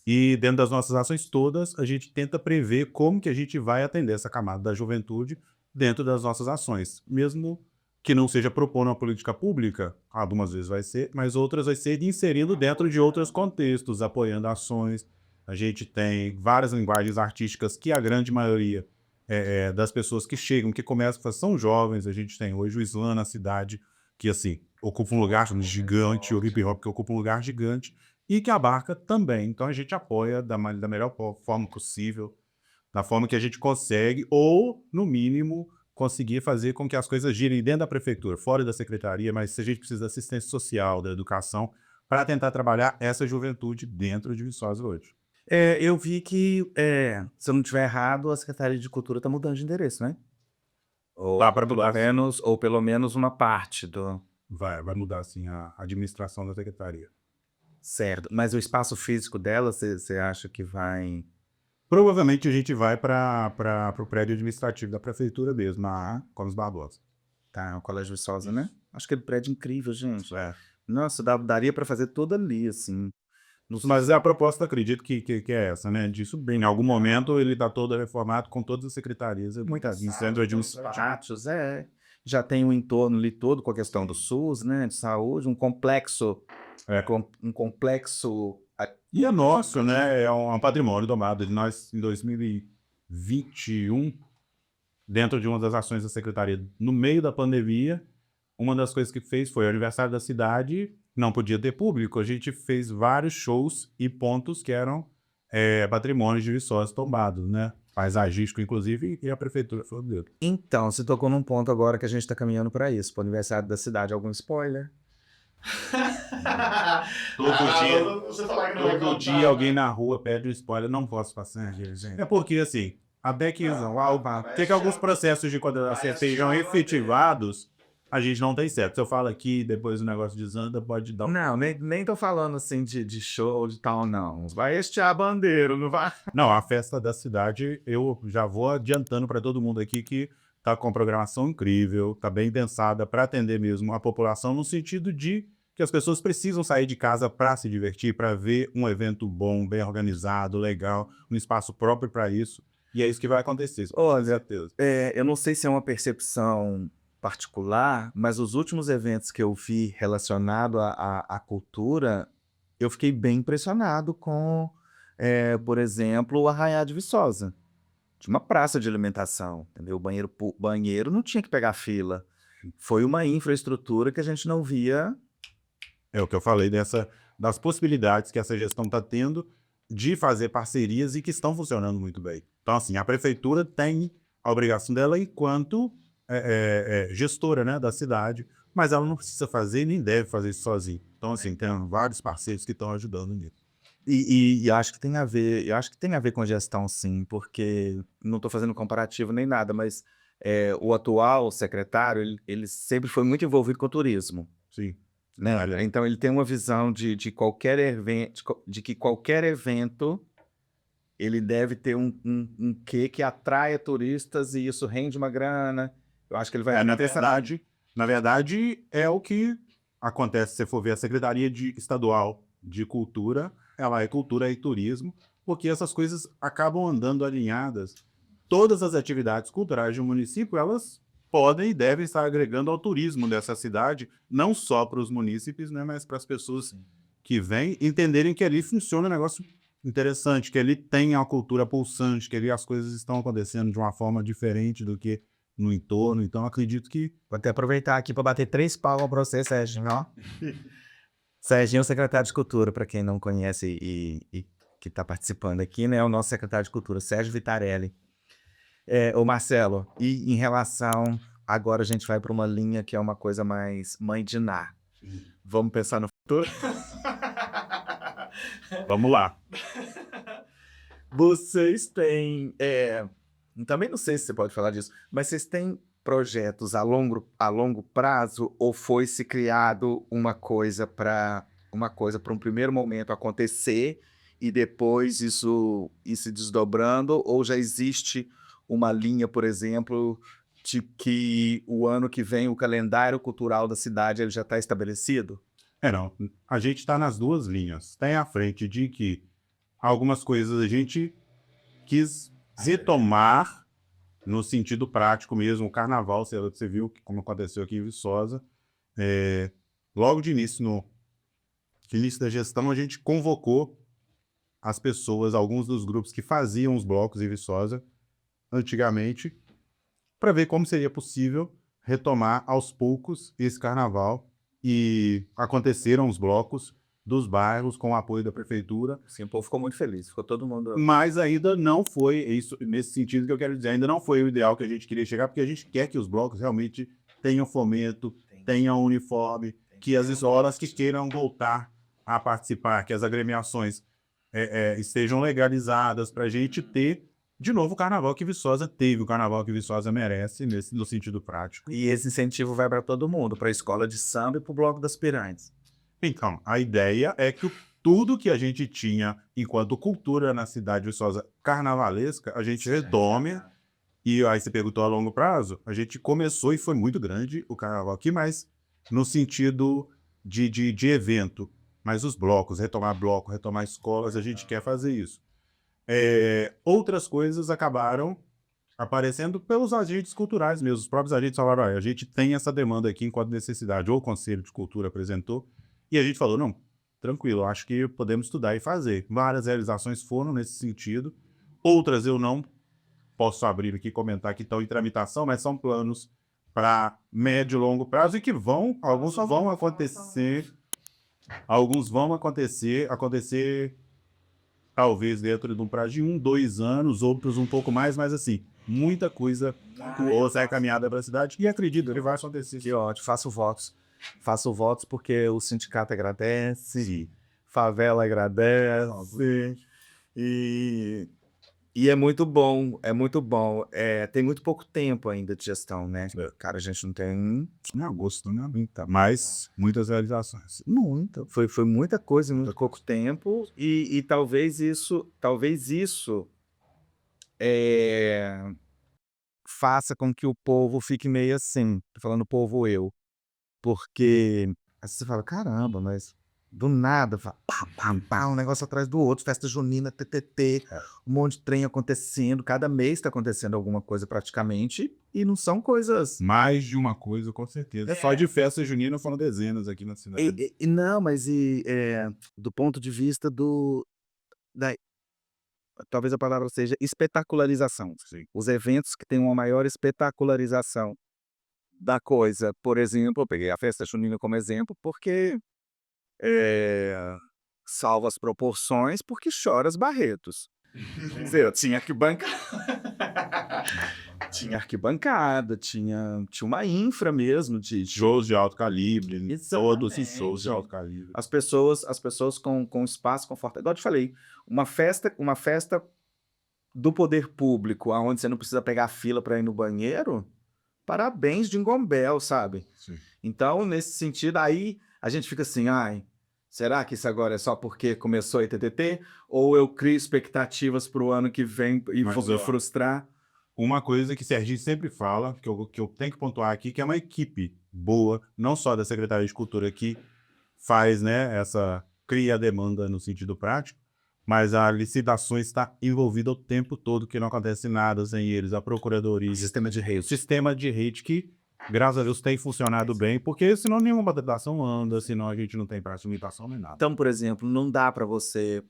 E dentro das nossas ações todas, a gente tenta prever como que a gente vai atender essa camada da juventude dentro das nossas ações. Mesmo que não seja propondo uma política pública, algumas vezes vai ser, mas outras vai ser inserindo dentro de outros contextos, apoiando ações. A gente tem várias linguagens artísticas que a grande maioria das pessoas que chegam, que começam, são jovens. A gente tem hoje o slam na cidade, que assim, ocupa um lugar gigante, o hip hop que ocupa um lugar gigante, e que abarca também. Então a gente apoia da melhor forma possível, da forma que a gente consegue, ou, no mínimo, conseguir fazer com que as coisas girem dentro da prefeitura, fora da secretaria, mas se a gente precisa da assistência social, da educação, para tentar trabalhar essa juventude dentro de Viçosa hoje. Eu vi que, se eu não estiver errado, a Secretaria de Cultura está mudando de endereço, né? Ou pelo menos uma parte do... Vai mudar, sim, a administração da secretaria. Certo. Mas o espaço físico dela, você acha que vai... Provavelmente a gente vai para o prédio administrativo da prefeitura mesmo, na Comes Barbosa. Tá, o Colégio Viçosa, né? Acho que é um prédio incrível, gente. É. Nossa, daria para fazer tudo ali, assim. Mas a proposta, acredito que é essa, né? Disso bem. Em algum momento ele está todo reformado com todas as secretarias. Muitas centro administrativo. Já tem um entorno ali todo com a questão do SUS, né? De saúde, um complexo... um complexo... E é nosso, né? É um patrimônio domado. Nós, em 2021, dentro de uma das ações da secretaria, no meio da pandemia, uma das coisas que fez foi o aniversário da cidade, não podia ter público. A gente fez vários shows e pontos que eram patrimônios de Viçosa tombados, né? Paisagístico, inclusive, e a prefeitura foi o dedo. Então, você tocou num ponto agora que a gente está caminhando para isso, para o aniversário da cidade. Algum spoiler? Todo dia alguém na rua pede um spoiler, não posso passar, gente. É porque, assim, até que tem que alguns processos de quando sejam efetivados, a gente não tem certo. Se eu falo aqui, depois o negócio desanda, pode dar... Não, nem tô falando assim de show, de tal, não. Vai estiar a bandeira, não vai? Não, a festa da cidade, eu já vou adiantando para todo mundo aqui que tá com programação incrível, tá bem pensada para atender mesmo a população, no sentido de que as pessoas precisam sair de casa para se divertir, para ver um evento bom, bem organizado, legal, um espaço próprio para isso. E é isso que vai acontecer. Olha, eu não sei se é uma percepção particular, mas os últimos eventos que eu vi relacionado à cultura, eu fiquei bem impressionado com por exemplo, o Arraiá de Viçosa. Tinha uma praça de alimentação, entendeu? O banheiro não tinha que pegar fila. Foi uma infraestrutura que a gente não via. É o que eu falei das possibilidades que essa gestão está tendo de fazer parcerias e que estão funcionando muito bem. Então, assim, a prefeitura tem a obrigação dela enquanto gestora, né, da cidade, mas ela não precisa fazer nem deve fazer isso sozinha. Então, assim, tem vários parceiros que estão ajudando nisso. E acho que tem a ver, eu acho que tem a ver com gestão, sim, porque não estou fazendo comparativo nem nada, mas o atual secretário, ele sempre foi muito envolvido com o turismo, Sim. né? Então ele tem uma visão de qualquer evento, de que qualquer evento ele deve ter um quê que atraia turistas e isso rende uma grana. Eu acho que ele vai Na verdade, é o que acontece se você for ver a Secretaria Estadual de Cultura, ela é cultura e turismo, porque essas coisas acabam andando alinhadas. Todas as atividades culturais de um município, elas podem e devem estar agregando ao turismo dessa cidade, não só para os munícipes, né, mas para as pessoas que vêm entenderem que ali funciona um negócio interessante, que ali tem a cultura pulsante, que ali as coisas estão acontecendo de uma forma diferente do que no entorno. Então, acredito que Vou até aproveitar aqui para bater 3 palmas para você, Sérgio, ó. Serginho é o secretário de Cultura, para quem não conhece e que está participando aqui, né? É o nosso secretário de Cultura, Sérgio Vitarelli. Ô Marcelo, e em relação... Agora a gente vai para uma linha que é uma coisa mais mãe de Ná. Vamos pensar no futuro? vamos lá. Vocês têm... também não sei se você pode falar disso, mas vocês têm projetos a longo prazo ou foi se criado uma coisa para um primeiro momento acontecer e depois isso ir se desdobrando, ou já existe uma linha, por exemplo, de que o ano que vem o calendário cultural da cidade ele já está estabelecido? Não. A gente está nas duas linhas. Tem à frente de que algumas coisas a gente quis retomar no sentido prático mesmo. O carnaval, você viu como aconteceu aqui em Viçosa. Logo de início, no início da gestão, a gente convocou as pessoas, alguns dos grupos que faziam os blocos em Viçosa antigamente, para ver como seria possível retomar aos poucos esse carnaval. E aconteceram os blocos dos bairros com o apoio da prefeitura. Sim, o povo ficou muito feliz, ficou todo mundo... Mas ainda não foi isso, nesse sentido que eu quero dizer, ainda não foi o ideal que a gente queria chegar, porque a gente quer que os blocos realmente tenham fomento, tenham uniforme, que as escolas que queiram voltar a participar, que as agremiações estejam legalizadas, para a gente ter de novo o carnaval que Viçosa teve, o carnaval que Viçosa merece, no sentido prático. E esse incentivo vai para todo mundo, para a escola de samba e para o Bloco das Piranhas. Então, a ideia é que tudo que a gente tinha enquanto cultura na cidade de Viçosa carnavalesca, a gente retome. E aí você perguntou a longo prazo, a gente começou e foi muito grande o carnaval aqui, mas no sentido de evento. Mas os blocos, retomar escolas, a gente quer fazer isso. Outras coisas acabaram aparecendo pelos agentes culturais mesmo. Os próprios agentes falaram, a gente tem essa demanda aqui enquanto necessidade. Ou o Conselho de Cultura apresentou, e a gente falou, não, tranquilo, acho que podemos estudar e fazer. Várias realizações foram nesse sentido. Outras eu não posso abrir aqui e comentar que estão em tramitação, mas são planos para médio e longo prazo e que alguns vão acontecer talvez dentro de um prazo de 1, 2 anos, outros um pouco mais, mas assim, muita coisa é caminhada para a cidade e acredito que vai acontecer. Que ótimo, faço votos. Faço votos porque o sindicato agradece, favela agradece, e é muito bom, é muito bom. Tem muito pouco tempo ainda de gestão, né? Cara, a gente não tem... Em agosto, né? Mas muitas realizações. Muita. Foi muita coisa em muito pouco tempo e talvez isso faça com que o povo fique meio assim, tô falando povo eu, porque aí você fala, caramba, mas do nada, pá, pá, pá, um negócio atrás do outro, festa junina, TTT, um monte de trem acontecendo, cada mês está acontecendo alguma coisa praticamente, e não são coisas... Mais de uma coisa, com certeza. Só de festa junina foram dezenas aqui na cidade. Não, mas do ponto de vista talvez a palavra seja espetacularização. Sim. Os eventos que têm uma maior espetacularização da coisa. Por exemplo, eu peguei a festa junina como exemplo, porque eh, salvo as proporções, porque chora as Barretos. Quer dizer, eu tinha arquibancada, tinha arquibancada, tinha uma infra mesmo de Shows de alto calibre, todos os Exatamente. shows de alto calibre. as pessoas com espaço confortável. Igual eu te falei, uma festa do poder público, aonde você não precisa pegar fila para ir no banheiro, parabéns, Jingle Bell, sabe? Sim. Então, nesse sentido, aí a gente fica assim, ai, será que isso agora é só porque começou a ITTT? Ou eu crio expectativas para o ano que vem e Mas, vou me ó, frustrar? Uma coisa que Serginho sempre fala, que eu tenho que pontuar aqui, que é uma equipe boa, não só da Secretaria de Cultura que faz, né, cria a demanda no sentido prático, mas a licitações está envolvida o tempo todo, que não acontece nada sem eles, a Procuradoria, Sistema de o rede. sistema de rede que, graças a Deus, tem funcionado bem, porque senão nenhuma licitação anda, senão a gente não tem prazo de limitação nem nada. Então, por exemplo, não dá para você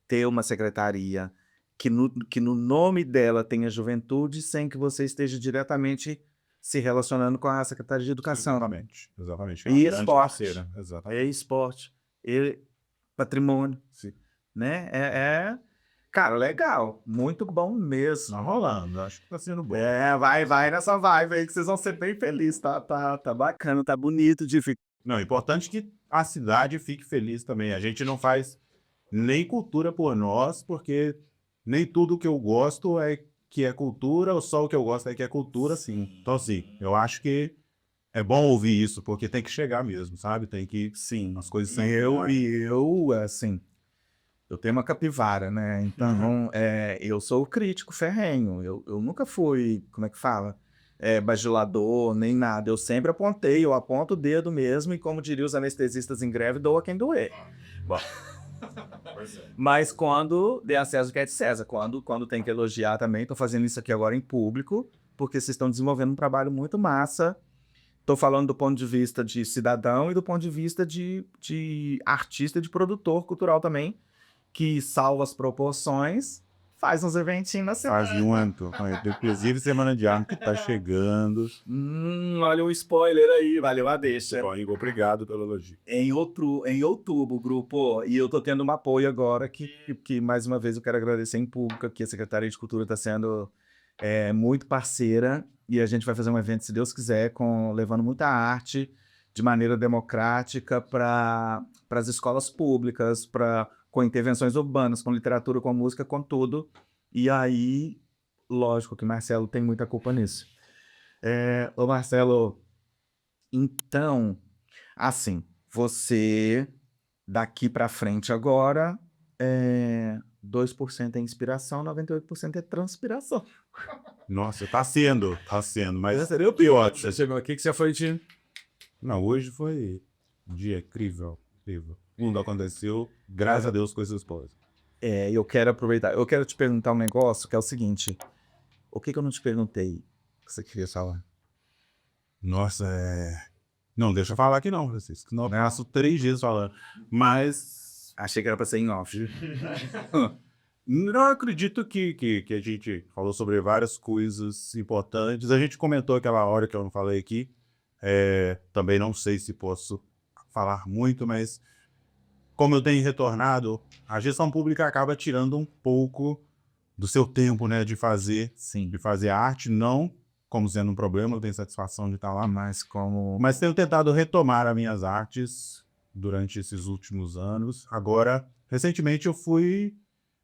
ter uma secretaria que no nome dela tenha juventude sem que você esteja diretamente se relacionando com a Secretaria de Educação. Exatamente, exatamente. E É uma grande esporte. parceira, exatamente. É esporte, patrimônio, Sim. né? Cara, legal, muito bom mesmo. Tá rolando, acho que tá sendo bom. Vai nessa vibe aí que vocês vão ser bem felizes, tá bacana, tá bonito de ficar. Não, é importante que a cidade fique feliz também. A gente não faz nem cultura por nós, porque nem tudo que eu gosto é que é cultura, ou só o que eu gosto é que é cultura, sim. Então, assim, eu acho que é bom ouvir isso, porque tem que chegar mesmo, sabe? Tem que... Sim, As coisas assim, eu tenho uma capivara, né? Então, eu sou o crítico ferrenho. Eu nunca fui, como é que fala? Bajulador, nem nada. Eu sempre apontei, eu aponto o dedo mesmo, e como diriam os anestesistas em greve, doa quem doer. Bom, mas quando dê a César o que é de César, quando tem que elogiar também, tô fazendo isso aqui agora em público, porque vocês estão desenvolvendo um trabalho muito massa. Tô falando do ponto de vista de cidadão e do ponto de vista de artista e de produtor cultural também, que salva as proporções, faz uns eventinhos na semana. fazem um ano. Inclusive, Semana de Arte tá chegando. Olha o spoiler aí, valeu a deixa. Bom, Igor, obrigado pelo elogio. Em outubro, grupo, e eu tô tendo um apoio agora que mais uma vez eu quero agradecer em público, que a Secretaria de Cultura está sendo muito parceira, e a gente vai fazer um evento, se Deus quiser, levando muita arte de maneira democrática para as escolas públicas, com intervenções urbanas, com literatura, com música, com tudo. E aí, lógico que Marcelo tem muita culpa nisso. Ô Marcelo, então, assim, você daqui para frente agora, 2% é inspiração, 98% é transpiração. Nossa, tá sendo, mas Esse seria o pior. Você chegou aqui que você foi de... não, hoje foi um dia incrível, incrível. Tudo aconteceu, graças a Deus, com essa esposa. Eu quero aproveitar. Eu quero te perguntar um negócio que é o seguinte. O que eu não te perguntei que você queria falar? Nossa, não, deixa eu falar aqui não, Francisco. Senão eu passo 3 dias falando. Mas Achei que era pra ser em off. não acredito que a gente falou sobre várias coisas importantes. A gente comentou aquela hora que eu não falei aqui. Também não sei se posso falar muito, mas como eu tenho retornado, a gestão pública acaba tirando um pouco do seu tempo, né, de fazer Sim. arte, não como sendo um problema, eu tenho satisfação de estar lá, Mas tenho tentado retomar as minhas artes durante esses últimos anos. Agora, recentemente eu fui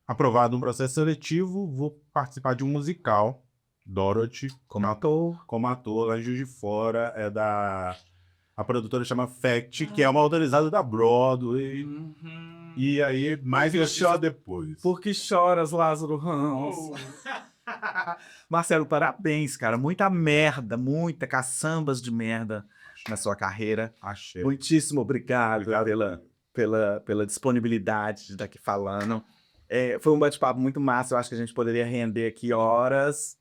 aprovado um processo seletivo, vou participar de um musical, Dorothy, como ator, lá em Juiz de Fora, a produtora chama Fact, que é uma autorizada da Broadway. E aí, mais notícia depois. Por que choras, Lázaro Ramos? Marcelo, parabéns, cara. Muita merda, muita caçambas de merda na sua carreira. Achei. Muitíssimo obrigado pela disponibilidade de estar aqui falando. Foi um bate-papo muito massa. Eu acho que a gente poderia render aqui horas.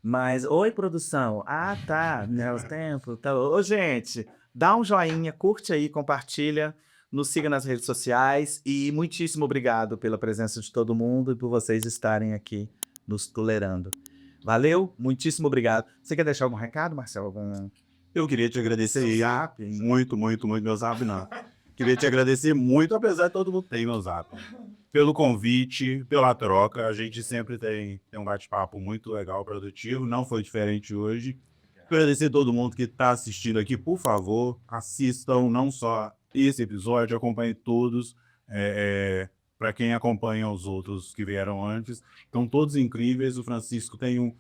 Mas, oi, produção. Ah, tá. Meus tempos. Tá. Ô, gente, dá um joinha, curte aí, compartilha. Nos siga nas redes sociais e muitíssimo obrigado pela presença de todo mundo e por vocês estarem aqui nos tolerando. Valeu, muitíssimo obrigado. Você quer deixar algum recado, Marcelo? Eu queria te agradecer muito, muito, muito, meu zap não. Queria te agradecer muito, apesar de todo mundo ter meu zap. Pelo convite, pela troca. A gente sempre tem um bate-papo muito legal, produtivo. Não foi diferente hoje. Agradecer a todo mundo que está assistindo aqui. Por favor, assistam não só esse episódio, acompanhem todos. Para quem acompanha os outros que vieram antes. Estão todos incríveis. O Francisco tem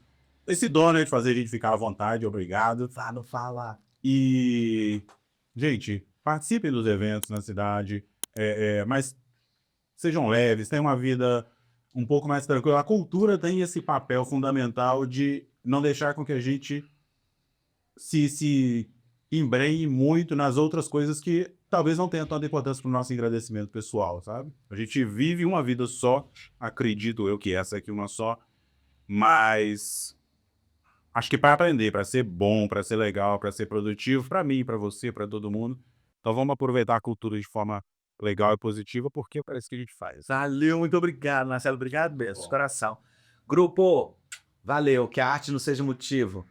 esse dom, né, de fazer a gente ficar à vontade. Obrigado. Fala. E, gente, participem dos eventos na cidade, mas sejam leves, tenham uma vida um pouco mais tranquila. A cultura tem esse papel fundamental de não deixar com que a gente se embrenhe muito nas outras coisas que talvez não tenham tanta importância para o nosso engrandecimento pessoal, sabe? A gente vive uma vida só, acredito eu que essa aqui é uma só, mas acho que para aprender, para ser bom, para ser legal, para ser produtivo, para mim, para você, para todo mundo. Então vamos aproveitar a cultura de forma legal e positiva, porque parece que a gente faz. Valeu, muito obrigado, Marcelo. Obrigado mesmo, de coração. Grupo, valeu. Que a arte não seja motivo